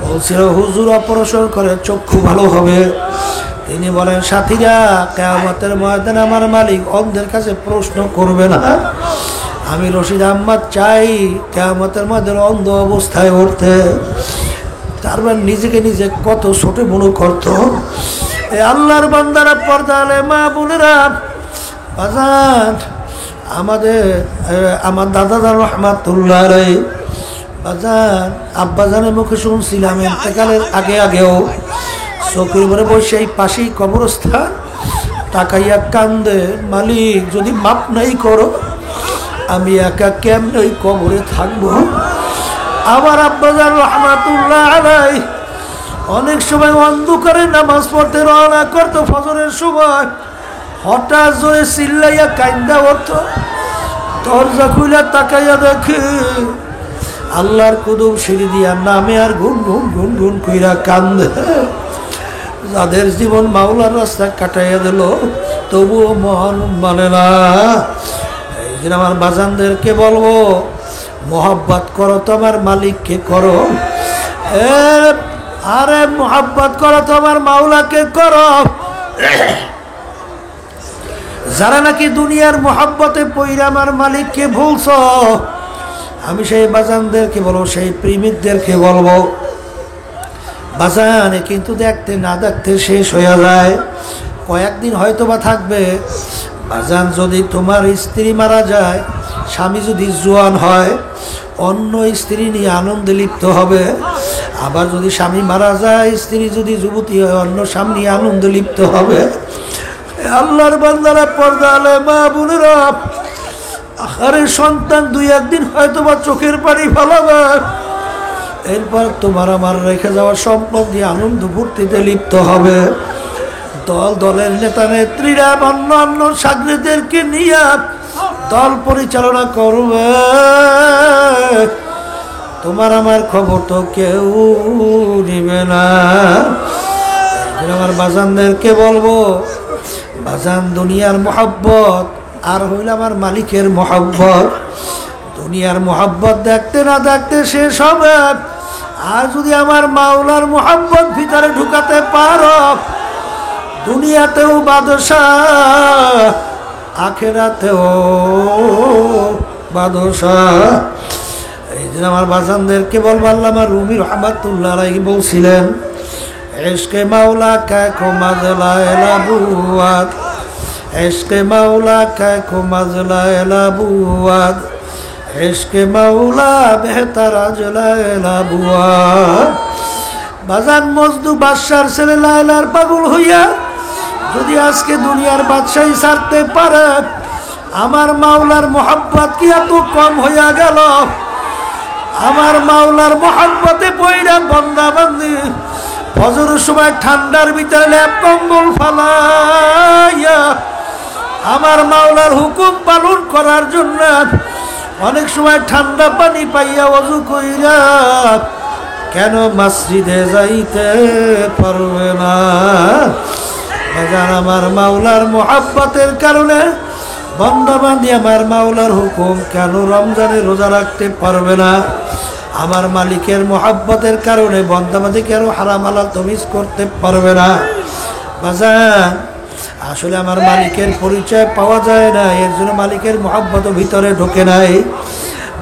বলছিল, হুজুর অপারেশন করে চক্ষু ভালো হবে। তিনি বলেন, সাথীরা, কিয়ামতের ময়দানে আমার মালিক অন্ধের কাছে প্রশ্ন করবে না। আমি রশিদ আহমদ চাই কিয়ামতের ময়দানে অন্ধ অবস্থায় উঠতে। তারপর নিজেকে নিজে কত ছোট মনে করত। এই আল্লাহর বান্দারা, পর্দা আলে মা বোনেরা, বাজান আমার দাদা রহমাতুল্লাহ আলাইহি বাজান আব্বাজানের মুখে শুনছিলাম ইন্তেকালের আগেও চোখের উপরে বসে এই পাশেই কবরস্থান, তাকাইয়া কান্দে, মালিক যদি মাপ নাই করো, আমি একা কেমনে ওই কবরে থাকবো? আমার আব্বাজান রহমাতুল্লাহ আলাইহি অনেক সময় অন্ধকারে নামাজ পড়তে রওনা করতো ফজরের সময়, হঠাৎ জোরে চিল্লাইয়া কান্দা উঠত। দরজা খুলে তাকাইয়া দেখে আল্লাহর কুদুম সিঁড়ি দিয়া নামে আর গুন গুন গুন গুন কইরা কান্দে। যাদের জীবন মাওলার রাস্তা কাটাইয়া দিল, তবুও মন মানে না। এই জন্য আমার বাজানদেরকে বলবো, মোহাব্বত করো তো আমার মালিককে করো, আরে মোহাব্বত করো তো আমার মাওলাকে করো। যারা নাকি দুনিয়ার মোহাব্বতে পইরা আমার মালিককে ভুলছ, আমি সেই বাজানদেরকে বলবো, সেই প্রেমিকদেরকে বলবো, বাজানে কিন্তু দেখতে না দেখতে শেষ হয়ে যায়। কয়েকদিন হয়তো বা থাকবে। বাজান, যদি তোমার স্ত্রী মারা যায়, স্বামী যদি জোয়ান হয়, অন্য স্ত্রী নিয়ে আনন্দে লিপ্ত হবে। আবার যদি স্বামী মারা যায়, স্ত্রী যদি যুবতী হয়, অন্য স্বামী নিয়ে আনন্দে লিপ্ত হবে। আল্লাহর বান্দারা, পর্দা আলে মা বোনেরা, আরে সন্তান দুই একদিন হয়তো বা চোখের পানি ফেলাবে, এরপর তোমার আমার রেখে যাওয়ার সম্পদ দিয়ে আনন্দ ফুর্তিতে লিপ্ত হবে। দলের নেতা নেত্রীরা অন্য সাগরেদেরকে নিয়ে দল পরিচালনা করবে। তোমার আমার খবর তো কেউ নিবে না। আমার বাজানদেরকে বলবো, বাজান, দুনিয়ার মোহাব্বত আর হইল আমার মালিকের মোহাব্বত। দুনিয়ার মোহাব্বত দেখতে না দেখতে শেষ হবে। আর যদি আমার মাওলার মোহাব্বত ভিতরে ঢুকাতে পারো, দুনিয়াতেও বাদশাহ, আখিরাতেও বাদশাহ। এই জন্য আমার বাজানদেরকে বলবো, আল্লামা রুমি রহমাতুল্লাহ আলাইহি বলছিলেন, ইশকে মাওলা কা কো মাজলা এলাবুয়াত, ইশকে মাওলা কা কো মাজলা এলাবুয়াত, ইশকে মাওলা বেহতার আজলা এলাবুয়াত। বাজান, মজনু বাদশার ছেলে লায়লার পাগল হইয়া যদি আজকে দুনিয়ার বাদশাহী ছাড়তে পারে, আমার মাওলার মোহাব্বত কি এত কম হইয়া গেল? আমার মাওলার মোহাব্বতে পইরা বন্দা বান্দি ফজরের সময় ঠান্ডার ভিতরে ল্যাপ কম্বল ফালাইয়া আমার মাওলার হুকুম পালন করার জন্য অনেক সময় ঠান্ডা পানি পাইয়া ওযু কইরা কেন মসজিদে যাইতে পারবে না? আমার মাওলার মোহাব্বতের কারণে বন্দাবান্দি আমার মাওলার হুকুম কেন রমজানে রোজা রাখতে পারবে না? আমার মালিকের মোহাব্বতের কারণে বন্দাবান্দি কেন হারাম হালাল তমিজ করতে পারবে না? বাজান, আসলে আমার মালিকের পরিচয় পাওয়া যায় না, এর জন্য মালিকের মোহাব্বত ভিতরে ঢোকে নাই।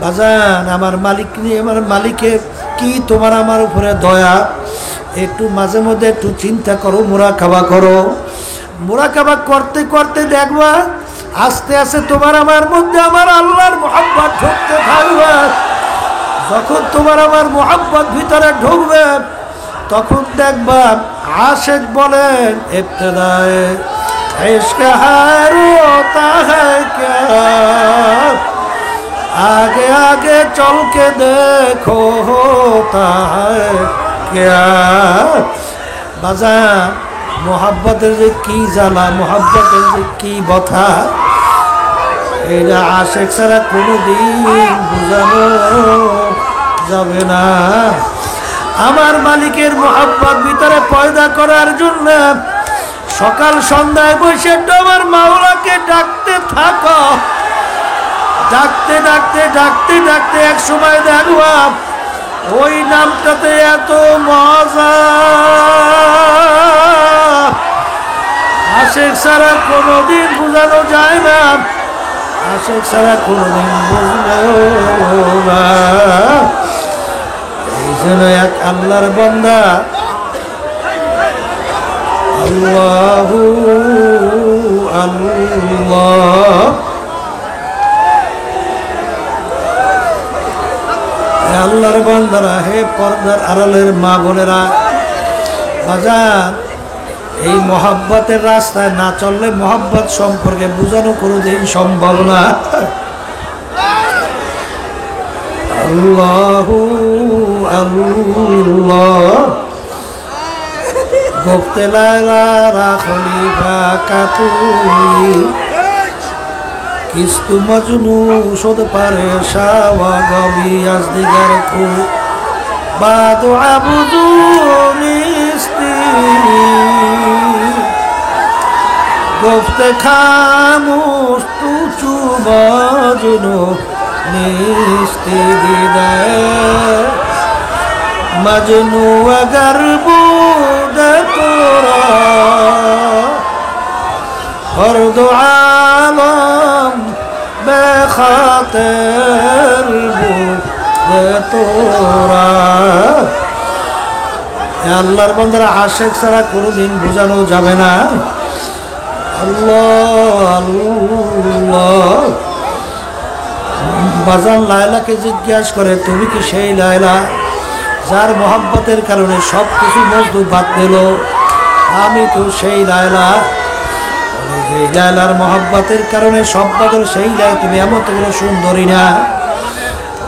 বাজান, আমার মালিক নিয়ে আমার মালিকের কি তোমার আমার উপরে দয়া? একটু মাঝে মধ্যে একটু চিন্তা করো, মুরাকাবা করো। মুরাকাবা করতে করতে দেখবা আস্তে আস্তে তোমার আমার মধ্যে আমার আল্লাহর মোহাব্বত ঢুকতে থাকবে। যখন তোমার আমার মোহাব্বত ভিতরে ঢুকবে তখন দেখবা আশিক বলেন ইবতিদায়ে इश्क है रोता है क्या, आगे आगे चल के देखो होता है क्या। বাজান, মোহাব্বতের যে কি জ্বালা, মোহাব্বতের যে কি ব্যথা, এটা আশিক ছাড়া কোনোদিন বোঝানো যাবে না। আমার মালিকের মোহাব্বত ভিতরে পয়দা করার জন্য সকাল সন্ধ্যায় বসে তোমার মাওলাকে ডাকতে থাকো। ডাকতে ডাকতে ডাকতে ডাকতে এক সময় দেখবা ওই নামটাতে এত মজা, আশিক ছাড়া কোনোদিন বোঝানো যায় না, আশিক ছাড়া কোনোদিন বুঝলেও না। এই জন্য এক আল্লাহর বান্দা আল্লাহু আল্লাহ, আল্লাহর বান্দারা, হে পর্দার আড়ালের মা বোনেরা, বাজার এই মহব্বতের রাস্তায় না চললে মহব্বত সম্পর্কে বোঝানো কোনোদিন সম্ভব না। আল্লাহু আল্লাহ, গোফতে লাইলা খলিফা কাতুই কিস্তু মজনু শোধ পারে শাওয়া গবি আজ দিগার কু বাদু আবুদু নিস্তি গোফতে খামুস তুচু মজনু নিস্তি দিদার मजनू अगर बूद तोरा फर्द आलम बेखातिर बूद तोरा। আল্লাহর বান্দারা আশিক ছাড়া কোনোদিন বোঝানো যাবে না। আল্লাহ আল্লাহ। বাজান লায়লাকে জিজ্ঞাসা করে, তুমি কি সেই লায়লা যার মোহাব্বতের কারণে সব কিছু মজদুর বাদ দিল? আমি তো সেই লায়লা, সেই লায়লার মোহাব্বতের কারণে সব বদল সেই লাই, তুমি এমন তো কোনো সুন্দরী না।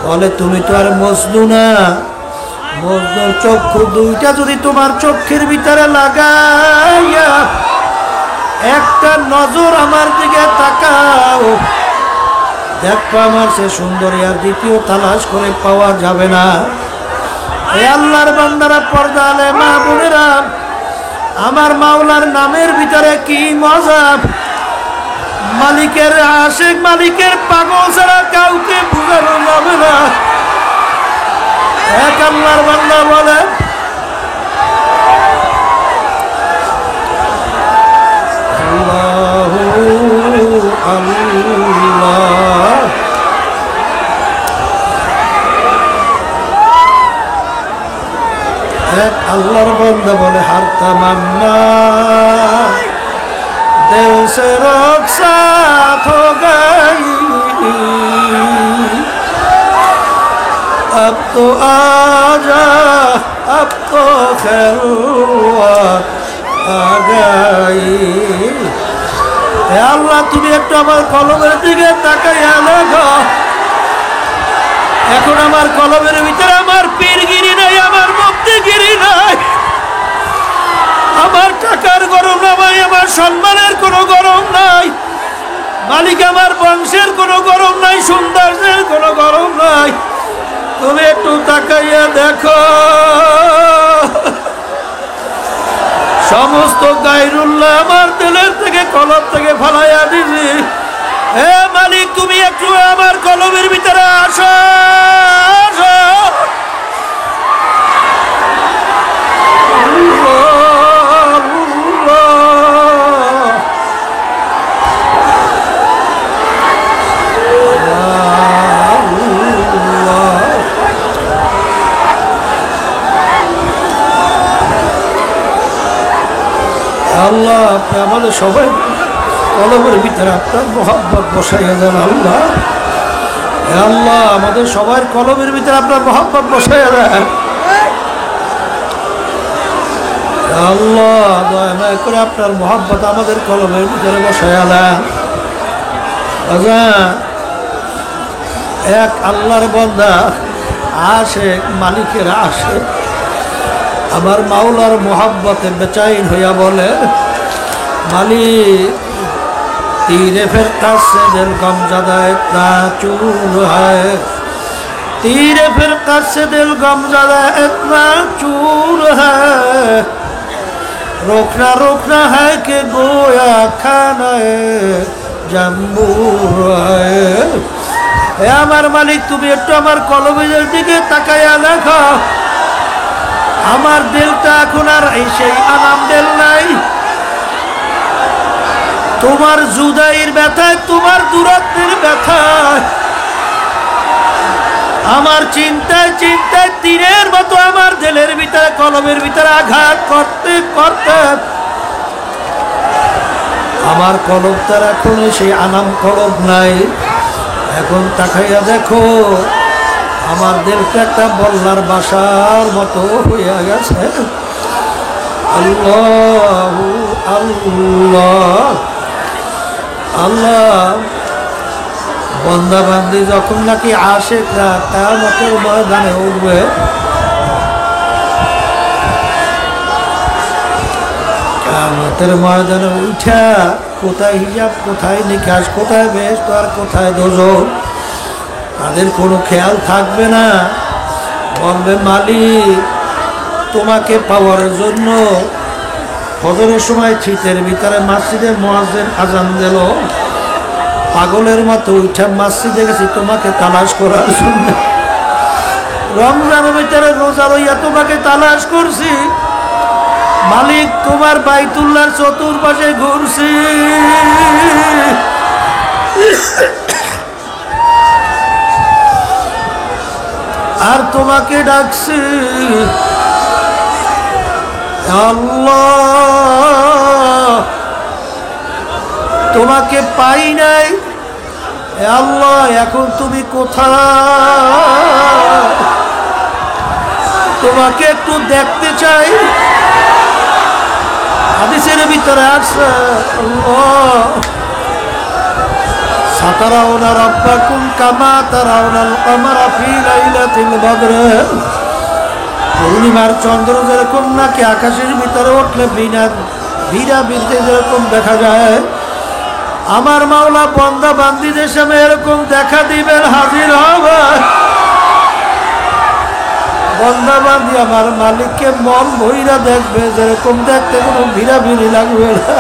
বলে তুমি তো আর মজনু না, মজনুর চক্ষু দুইটা যদি তোমার চক্ষের ভিতরে লাগাইয়া একটা নজর আমার দিকে তাকাও, দেখো আমার সে সুন্দরী আর দ্বিতীয় তালাশ করে পাওয়া যাবে না। এই আল্লাহর বান্দারা, পর্দা আলে মা বোনেরা, আমার মাওলার নামের ভিতরে কি মজা! মালিকের আশিক, মালিকের পাগল ছাড়া কাউকে বুঝানো যাবে না। এক আল্লাহর বান্দা বলে, আল্লাহু আল্লাহ। এক আল্লাহর বান্দা বলে, হার তামান্না दिल से रुखसात हो गई, अब तो आजा, अब तो खैर हुआ আগাই। হে আল্লাহ, তুমি একটু আমার কলমের দিকে তাকাইয়া দেখো। এখন আমার কলমের ভিতরে আমার পীরগিরি নাই, আমার মুক্তিগিরি নাই, আমার টাকার গরম নাই, আমার সম্মানের কোনো গরম নাই মালিক, আমার বংশের কোনো গরম নাই, সৌন্দর্যের কোনো গরম নাই। তুমি একটু তাকাইয়া দেখো। সমস্ত গায়রুল্লাহ আমার দিলের থেকে কলম থেকে ফালাইয়া দিছি। হে মালিক, তুমি একটু আমার কলমের ভিতরে আসো। আল্লাহ, আপনি আমাদের সবাই কলমের ভিতরে আপনার মহব্বত বসাইয়া দেন। আল্লাহ, আল্লাহ, আমাদের সবার কলমের ভিতরে আপনার মহব্বত বসাইয়া দেন। আল্লাহ, দয়া করে আপনার মহব্বত আমাদের কলমের ভিতরে বসাইয়া দেন। এক আল্লাহর বান্দা আসে, মালিকের আসে, আমার মাওলার মোহাব্বতে বেচাইন হইয়া বলে, মালিক तीरे फिरका से दिल गम ज़दा इतना चूर है, तीरे फिरका से दिल गम ज़दा इतना चूर है, रोकना रोकना है कि गोया खाना जम्बूर है। আমার মালিক, তুমি একটু আমার কলমের দিকে তাকাইয়া দেখো। আমার দিলটা এখন আর সেই আরাম দিল নাই। তোমার জুদাইয়ের ব্যথায়, তোমার দূরত্বের ব্যথায়, আমার চিন্তায় চিন্তায় তীরের মতো আমার দিলের ভিতরে, কলমের ভিতরে আঘাত করতে করতে আমার কলমটার এখন সেই আনাম কলম নাই। এখন তাকাইয়া দেখো, আমার দিলটা একটা বল্লার বাসার মতো হইয়া গেছে। আল্লাহ আল্লাহ আল্লাহ, বন্দা বান্দি যখন নাকি আশিকরা কিয়ামতের ময়দানে উঠবে, কিয়ামতের ময়দানে উঠা কোথায় হিসাব, কোথায় নিকাশ, কোথায় বেহেশত আর কোথায় দোজখ, তাদের কোনো খেয়াল থাকবে না। বলবে, মালিক, তোমাকে পাওয়ার জন্য ফজরের সময় শীতের ভিতরে মসজিদে মুয়াজ্জিন আজান দিল, পাগলের মতো উঠা মসজিদে গেছি তোমাকে তালাশ করার জন্য। রমজানের ভিতরে রোজা রইয়া তোমাকে তালাশ করছি, মালিক, তোমার বাইতুল্লাহর চতুর্পাশে ঘুরছি, আর তোমাকে ডাকছি। আল্লাহ, তোমাকে পাই নাই। আল্লাহ, এখন তুমি কোথায়? তোমাকে একটু দেখতে চাই। হাদিসের ভিতরে আছে, আল্লাহ, সাতারাউনা রাব্বাকুম কামা তারাউনাল কমারা ফি লাইলাতিল বদর। পূর্ণিমার চন্দ্র যেরকম নাকি আকাশের ভিতরে উঠলে ভিড়া বিরতে যেরকম দেখা যায়, আমার মাওলা বন্দা বান্দীদের সামনে এরকম দেখা দিবেন, হাজির হবে। বন্দা বান্দি আমার মালিককে মন ভইরা দেখবে, যেরকম দেখতে কোনো ভিড়াভিড়ি লাগবে না।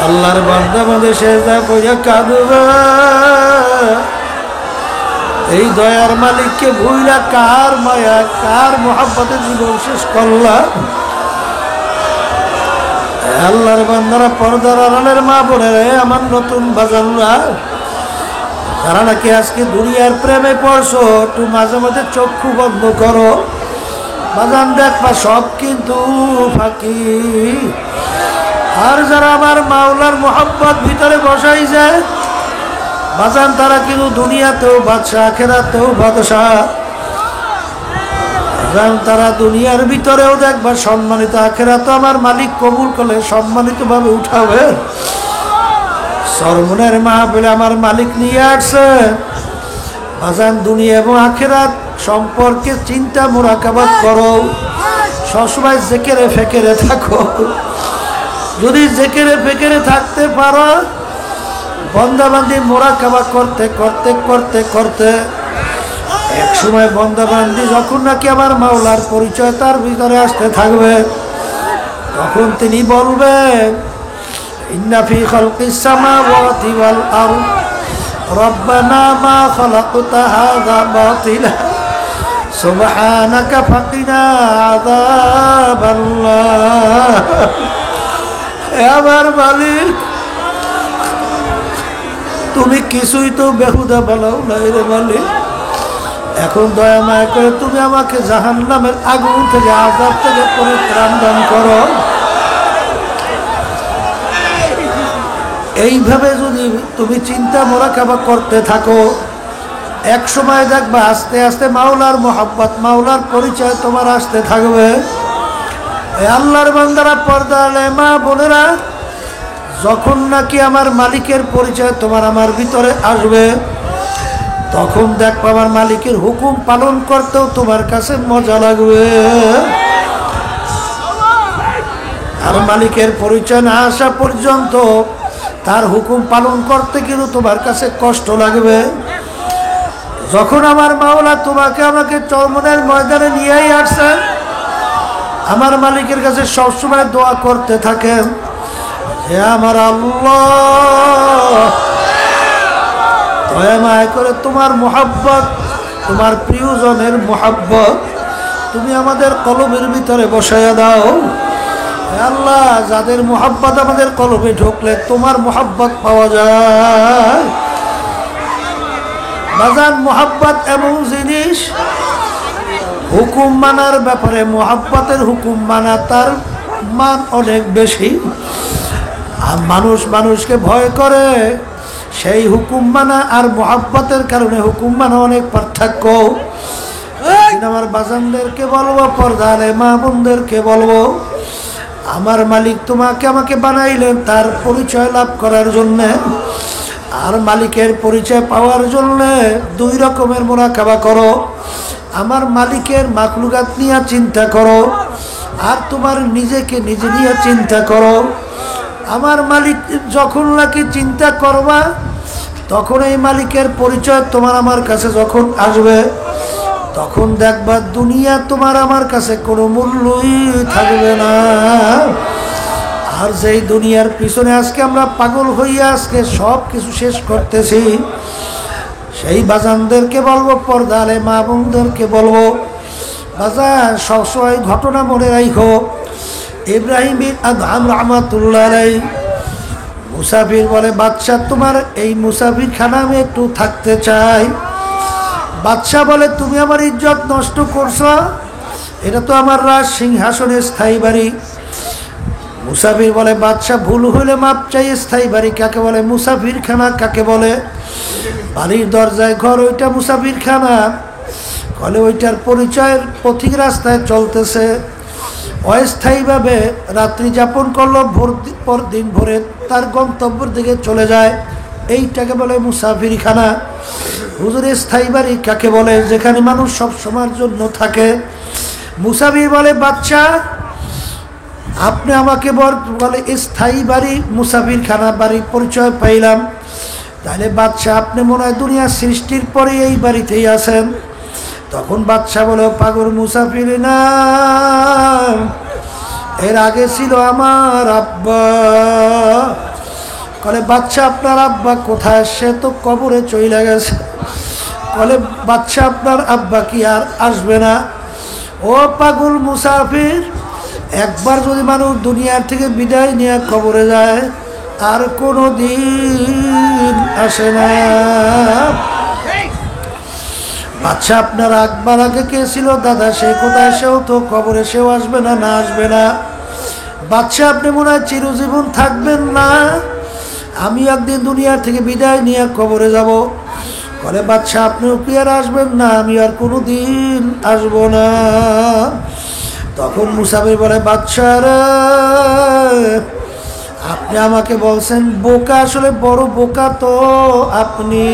আল্লাহর বান্দা বান্দে সেজদা কইরা কাঁদবে, এই দয়ার মালিককে ভুইরা কার মায়া, কার মোহাব্বতে জীবন শেষ করলাম। আল্লাহর বান্দারা, পর্দার আড়ালের মা বোনেরা, আমার নতুন বাজানরা, যারা নাকি আজকে দুনিয়ার প্রেমে পড়ছো, একটু মাঝে মাঝে চক্ষু বন্ধ করো। বাজান দেখবা সব কিন্তু ফাঁকি। আর যারা আমার মাওলার মোহাব্বত ভিতরে বসাই যায় বাজান, তারা কিন্তু দুনিয়াতেও বাদশা, আখিরাতেও বাদশা। তারা দুনিয়ার ভিতরেও দেখবা সম্মানিত, আখেরাত আমার মালিক কবুল করলে সম্মানিত ভাবে উঠাবে। সরমনের মাহফিলে আমার মালিক নিয়ে আসছে। বাজান দুনিয়া এবং আখেরাত সম্পর্কে চিন্তা মুরাকাবাত করো, সবসময় জেকেরে ফেকেরে থাকো। যদি জেকেরে ফেকেরে থাকতে পারো, বন্দাবান্দি মুরাকাবা করতে করতে করতে করতে এক সময় বন্দাবান্দি যখন নাকি আমার মাওলার পরিচয় তার ভিতরে আসতে থাকবে, তখন তিনি বলবেন ইন্না ফি খালকিস সামাওয়াতি ওয়াল আরদ রব্বানা মা খালাকতা হাযা বাতিলা সুবহানাকা ফাকিনা আযাবাল্লাহ। হে আমার মালিক, তুমি কিছুই তো বেহুদা বলাও নাই রে মালিক। এখন দয়া মায়া করে তুমি আমাকে জাহান্নামের আগুন থেকে, আযাব থেকে পরিত্রাণ দান করো। এইভাবে যদি তুমি চিন্তা মোরাকাবা করতে থাকো, এক সময় দেখবা আস্তে আস্তে মাওলার মোহাব্বত, মাওলার পরিচয় তোমার আসতে থাকবে। আল্লাহর বান্দারা, পর্দা আলে মা বোনেরা, যখন নাকি আমার মালিকের পরিচয় তোমার আমার ভিতরে আসবে, তখন দেখবা আমার মালিকের হুকুম পালন করতেও তোমার কাছে মজা লাগবে। আর মালিকের পরিচয় না আসা পর্যন্ত তার হুকুম পালন করতে কিন্তু তোমার কাছে কষ্ট লাগবে। যখন আমার মাওলা তোমাকে আমাকে চরমনের ময়দানে নিয়েই আসছেন, আমার মালিকের কাছে সবসময় দোয়া করতে থাকেন, হে আমার আল্লাহ, দয়া মায়া করে তোমার মোহাব্বত, তোমার প্রিয়জনের মোহাব্বত তুমি আমাদের কলবের ভিতরে বসাইয়া দাও। হে আল্লাহ, যাদের মোহাব্বত আমাদের কলবে ঢুকলে তোমার মোহাব্বত পাওয়া যায়। বাজান, মোহাব্বত এমন জিনিস, হুকুম মানার ব্যাপারে মোহাব্বতের হুকুম মানা তার মান অনেক বেশি। আর মানুষ মানুষকে ভয় করে, সেই হুকুম মানা আর মোহাব্বতের কারণে হুকুম মানা অনেক পার্থক্য। আমার বাজানদেরকে বলবো, পর্দারে মা বোনদেরকে বলবো, আমার মালিক তোমাকে আমাকে বানাইলেন তার পরিচয় লাভ করার জন্যে। আর মালিকের পরিচয় পাওয়ার জন্যে দুই রকমের মুরাকাবা করো। আমার মালিকের মাখলুকাত নিয়ে চিন্তা করো, আর তোমার নিজেকে নিজে নিয়ে চিন্তা করো। আমার মালিক যখন নাকি চিন্তা করবা, তখন এই মালিকের পরিচয় তোমার আমার কাছে যখন আসবে, তখন দেখবা দুনিয়া তোমার আমার কাছে কোনো মূল্যই থাকবে না। আর যেই দুনিয়ার পিছনে আজকে আমরা পাগল হইয়া আজকে সব কিছু শেষ করতেছি, সেই বাজানদেরকে বলবো, পর্দালে মা বোনদেরকে বলবো, বাজান সবসময় ঘটনা মনে রাখো। ইব্রাহিম বিন আদহাম রহমাতুল্লাহ আলাইহি মুসাফির বলে, বাদশাহ তোমার এই মুসাফির খানা আমি একটু থাকতে চাই। বাদশাহ বলে, তুমি আমার ইজ্জত নষ্ট করছো, এটা তো আমার রাজ সিংহাসনের স্থায়ী বাড়ি। মুসাফির বলে, বাদশাহ ভুল হইলে মাপ চাই। স্থায়ী বাড়ি কাকে বলে? মুসাফির খানা কাকে বলে? বাড়ির দরজায় ঘর, ওইটা মুসাফির খানা। বলে ওইটার পরিচয়ের পথিক রাস্তায় চলতেছে, অস্থায়ীভাবে রাত্রি যাপন করলো, পর দিন ভোরে তার গন্তব্যের দিকে চলে যায়, এইটাকে বলে মুসাফির খানা। হুজুর স্থায়ী বাড়ি কাকে বলে? যেখানে মানুষ সব সময়ের জন্য থাকে। মুসাফির বলে, বাদশাহ আপনি আমাকে বলে স্থায়ী বাড়ি মুসাফির খানা বাড়ির পরিচয় পাইলাম, তাহলে বাদশাহ আপনি মনে হয় দুনিয়ার সৃষ্টির পরে এই বাড়িতেই আছেন। তখন বাদশাহ বলে, পাগল মুসাফির না, এর আগে ছিল আমার আব্বা। বলে, বাদশাহ আপনার আব্বা কোথায়? সে তো কবরে চলে গেছে। বলে, বাদশাহ আপনার আব্বা কি আর আসবে না? ও পাগল মুসাফির, একবার যদি মানুষ দুনিয়ার থেকে বিদায় নিয়ে কবরে যায়, আর কোনো দিন আসে না। বাদশাহ আপনার আকবার আগে কে ছিল? দাদা সে কোথায়? সেও তো কবরে, সেও আসবে না, না আসবে না। বাদশাহ আপনি মনে হয় চিরজীবন থাকবেন না, আমি একদিন দুনিয়ার থেকে বিদায় নিয়ে কবরে যাব। বলে বাদশাহ আপনিও কি আর আসবেন না? আমি আর কোনোদিন আসবো না। তখন মুসাফির বলে বাদশাহ রে, আপনি আমাকে বলছেন বোকা, আসলে বড় বোকা তো আপনি।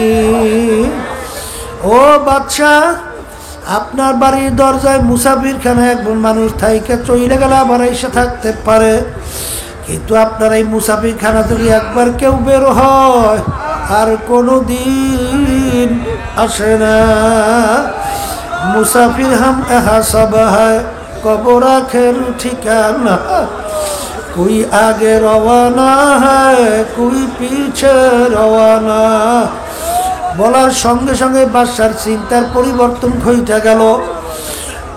ও বাদশাহ, আপনার বাড়ির দরজায় মুসাফির খানে একজন মানুষ থাইকে চলে গেলে আবার এসে থাকতে পারে, কিন্তু আপনার এই মুসাফির খানা থেকে একবার কেউ বের হয় আর কোনো দিন আসে না। মুসাফির হাম এহা সব হয় কবর আখের ঠিকানা, कोई आगे रवाना है कोई पीछे रवाना। বলার সঙ্গে সঙ্গে বাদশার চিন্তার পরিবর্তন ঘটে গেল।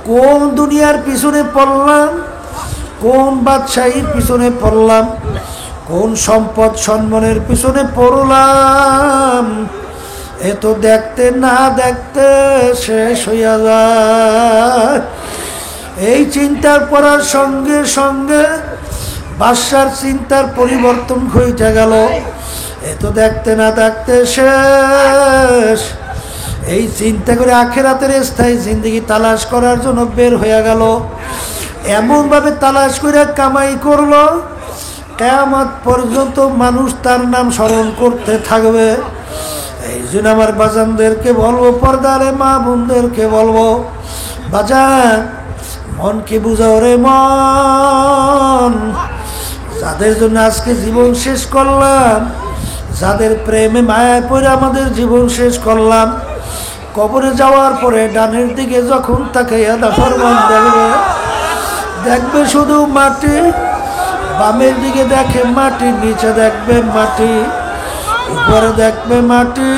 কোন দুনিয়ার পিছনে পড়লাম, কোন বাদশাহীর পিছনে পড়লাম, কোন সম্পদ সম্মানের পিছনে পড়লাম, এ তো দেখতে না দেখতে শেষ হইয়া যায়। এই চিন্তার করার সঙ্গে সঙ্গে বাদশার চিন্তার পরিবর্তন ঘটে গেল। এ তো দেখতে না দেখতে শেষ। এই চিন্তা করে আখিরাতের স্থায়ী জিন্দেগি তালাশ করার জন্য বের হয়ে গেল। এমনভাবে তালাশ করে কামাই করলো, কিয়ামত পর্যন্ত মানুষ তার নাম স্মরণ করতে থাকবে। এই জন্য আমার বাজানদেরকে বলবো, পর্দারে মা বোনদেরকে বলবো, বাজান মনকে বুঝাও রে মন। যাদের জন্য আজকে জীবন শেষ করলাম, যাদের প্রেমে মায়ায় পড়ে আমাদের জীবন শেষ করলাম, কবরে যাওয়ার পরে ডানের দিকে যখন তাকাইয়া নাফরমান দেখবে, দেখবে শুধু মাটি। বামের দিকে দেখে মাটি, নিচে দেখবে মাটি, উপরে দেখবে মাটি।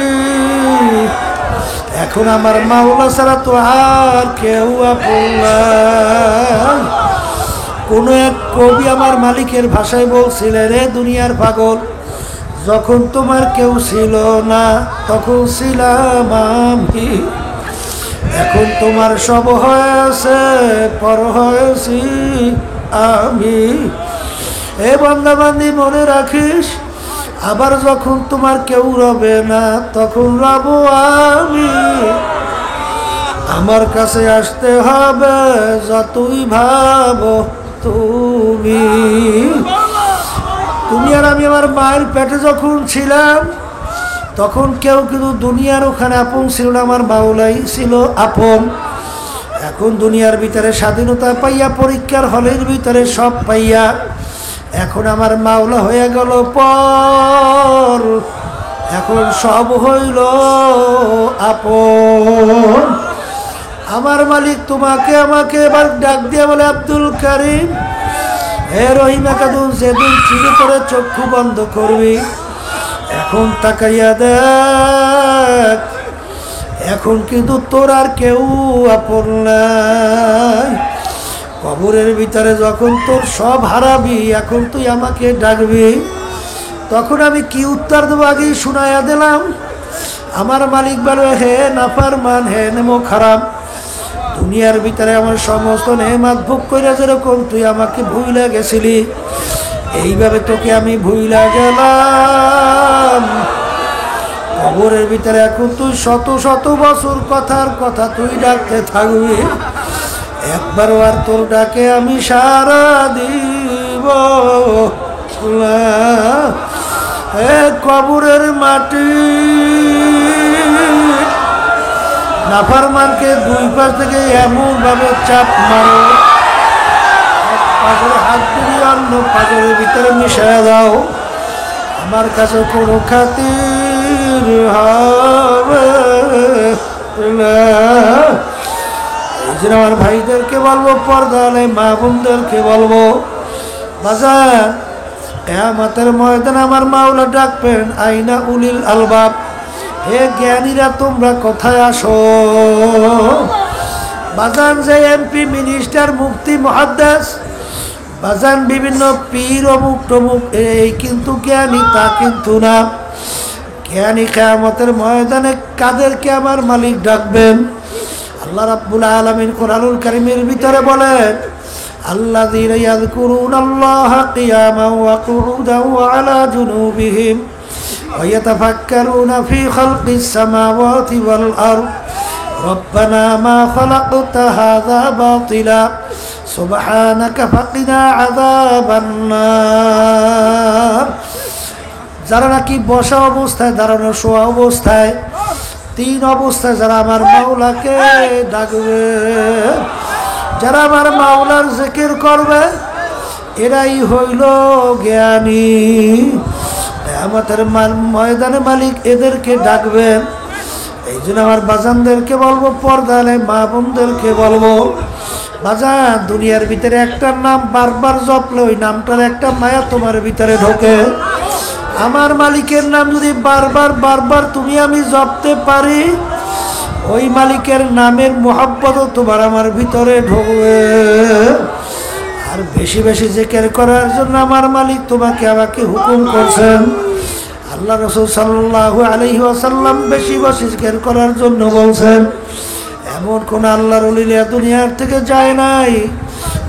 এখন আমার মাওলা ছাড়া তো আর কেউ আপন নাই। কোন এক কবি আমার মালিকের ভাষায় বলছিলেন, রে দুনিয়ার পাগল, যখন তোমার কেউ ছিল না তখন ছিলাম আমি, এখন তোমার সব হয়েছে পর হয়েছি আমি। এ বান্দা বান্দি মনে রাখিস, আবার যখন তোমার কেউ রবে না তখন রব আমি। আমার কাছে আসতে হবে যতই ভাবো তুমি। তুমি আর আমি আমার মায়ের পেটে যখন ছিলাম তখন কেউ কিন্তু দুনিয়ার ওখানে আপন ছিল না, আমার মাওলাই ছিল আপন। এখন দুনিয়ার ভিতরে স্বাধীনতা পাইয়া, পরীক্ষার হলের ভিতরে সব পাইয়া, এখন আমার মাওলা হয়ে গেল পর, এখন সব হইল আপন। আমার মালিক তোমাকে আমাকে এবার ডাক দিয়ে বলে, আব্দুল কারিম, হে রহিম একাদুল, যেদিন চিনি করে চক্ষু বন্ধ করবি, এখন তাকাইয়া দেখ, এখন কিন্তু তোর আর কেউ আপন নাই। কবরের ভিতরে যখন তোর সব হারাবি, এখন তুই আমাকে ডাকবি, তখন আমি কি উত্তর দেবো আগেই শুনাইয়া দিলাম। আমার মালিক বলে, হে নাফরমান, হে নেমো খারাপ, দুনিয়ার ভিতরে আমার সমস্ত নেমাত ভোগ করে যেরকম তুই আমাকে ভুইলা গেছিলি, এইভাবে তোকে আমি ভুইলা গেলাম। কবরের ভিতরে এখন তুই শত শত বছর কথার কথা তুই ডাকতে থাকবি, একবারও আর তোর ডাকে আমি সারা দিব না। এ কবরের মাটি, নাফরমানকে দুই পাশ থেকে এমন ভাবে চাপ মারো, পাগলের হাত দিয়ে অন্য পাগলের ভিতরে মিশিয়ে দাও, আমার কাছে কোনো খাতির হবে না। এই জন্য আমার ভাইদেরকে বলবো, পর্দালে মা বোনদেরকে বলবো, বাজার কিয়ামতের ময়দানে আমার মাওলা ডাকবেন, আইনা উলিল আলবাব, হে জ্ঞানীরা তোমরা কোথায় আসো। বাজান যে এমপি, মিনিস্টার, মুফতি, মুহাদ্দিস, বাজান বিভিন্ন পীর অমুক টমুক, এই কিন্তু জ্ঞানী তা কিন্তু না। জ্ঞানী কিয়ামতের ময়দানে কাদেরকে আমার মালিক ডাকবেন? আল্লাহ রাব্বুল আলামিন কোরআনুল কারীমের ভিতরে বলেন, আল্লাযীনা ইয়াযকুরুনাল্লাহা কিয়ামান ওয়া কুউদান ওয়া আলা জুনুবিহিম ويتفكرون في خلق السماوات والأرض ربنا ما خلقت هذا باطلا سبحانك فقنا عذاب النار। যারা নাকি বসা অবস্থায়, দাঁড়ানো, শোয়া অবস্থায়, তিন অবস্থায় যারা আমার মাওলাকে ডাকবে, যারা আমার মাওলার জিকির করবে, এরাই হইল জ্ঞানী। আমাদের ময়দানে মালিক এদেরকে ডাকবেন। এই জন্য আমার বাজানদেরকে বলবো, পর্দালে মা বোনদেরকে বলবো, বাজান দুনিয়ার ভিতরে একটা নাম বারবার জপলে ওই নামটার একটা মায়া তোমার ভিতরে ঢোকে। আমার মালিকের নাম যদি বারবার বারবার তুমি আমি জপতে পারি, ওই মালিকের নামের মোহাব্বতও তোমার আমার ভিতরে ঢুকবে। আর বেশি বেশি জিকির করার জন্য আমার মালিক তোমাকে আমাকে হুকুম করছেন। আল্লাহ রাসূল সাল্লাল্লাহু আলাইহি ওয়াসাল্লাম বেশি বেশি জিকির করার জন্য বলছেন। এমন কোন আল্লাহর ওলি দুনিয়ার থেকে যায় নাই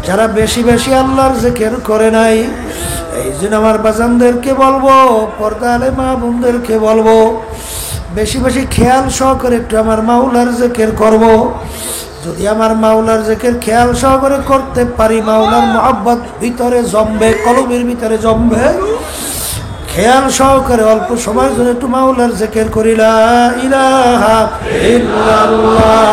যারা বেশি বেশি আল্লাহর জিকির করে নাই। এই জন্য আমার বাজানদেরকে বলবো, পর্দা আলে মা বোনদেরকে বলবো, বেশি বেশি খেয়াল সহকারে একটু আমার মাওলার জিকির করব। যদি আমার মাওলার জিকির খেয়াল সহকারে করতে পারি, মাওলার মুহাব্বত ভিতরে জমবে, কলবের ভিতরে জমবে। খেয়াল সহকারে অল্প সময়ের জন্য একটু মাওলার জিকির করি, লা ইলাহা ইল্লাল্লাহ।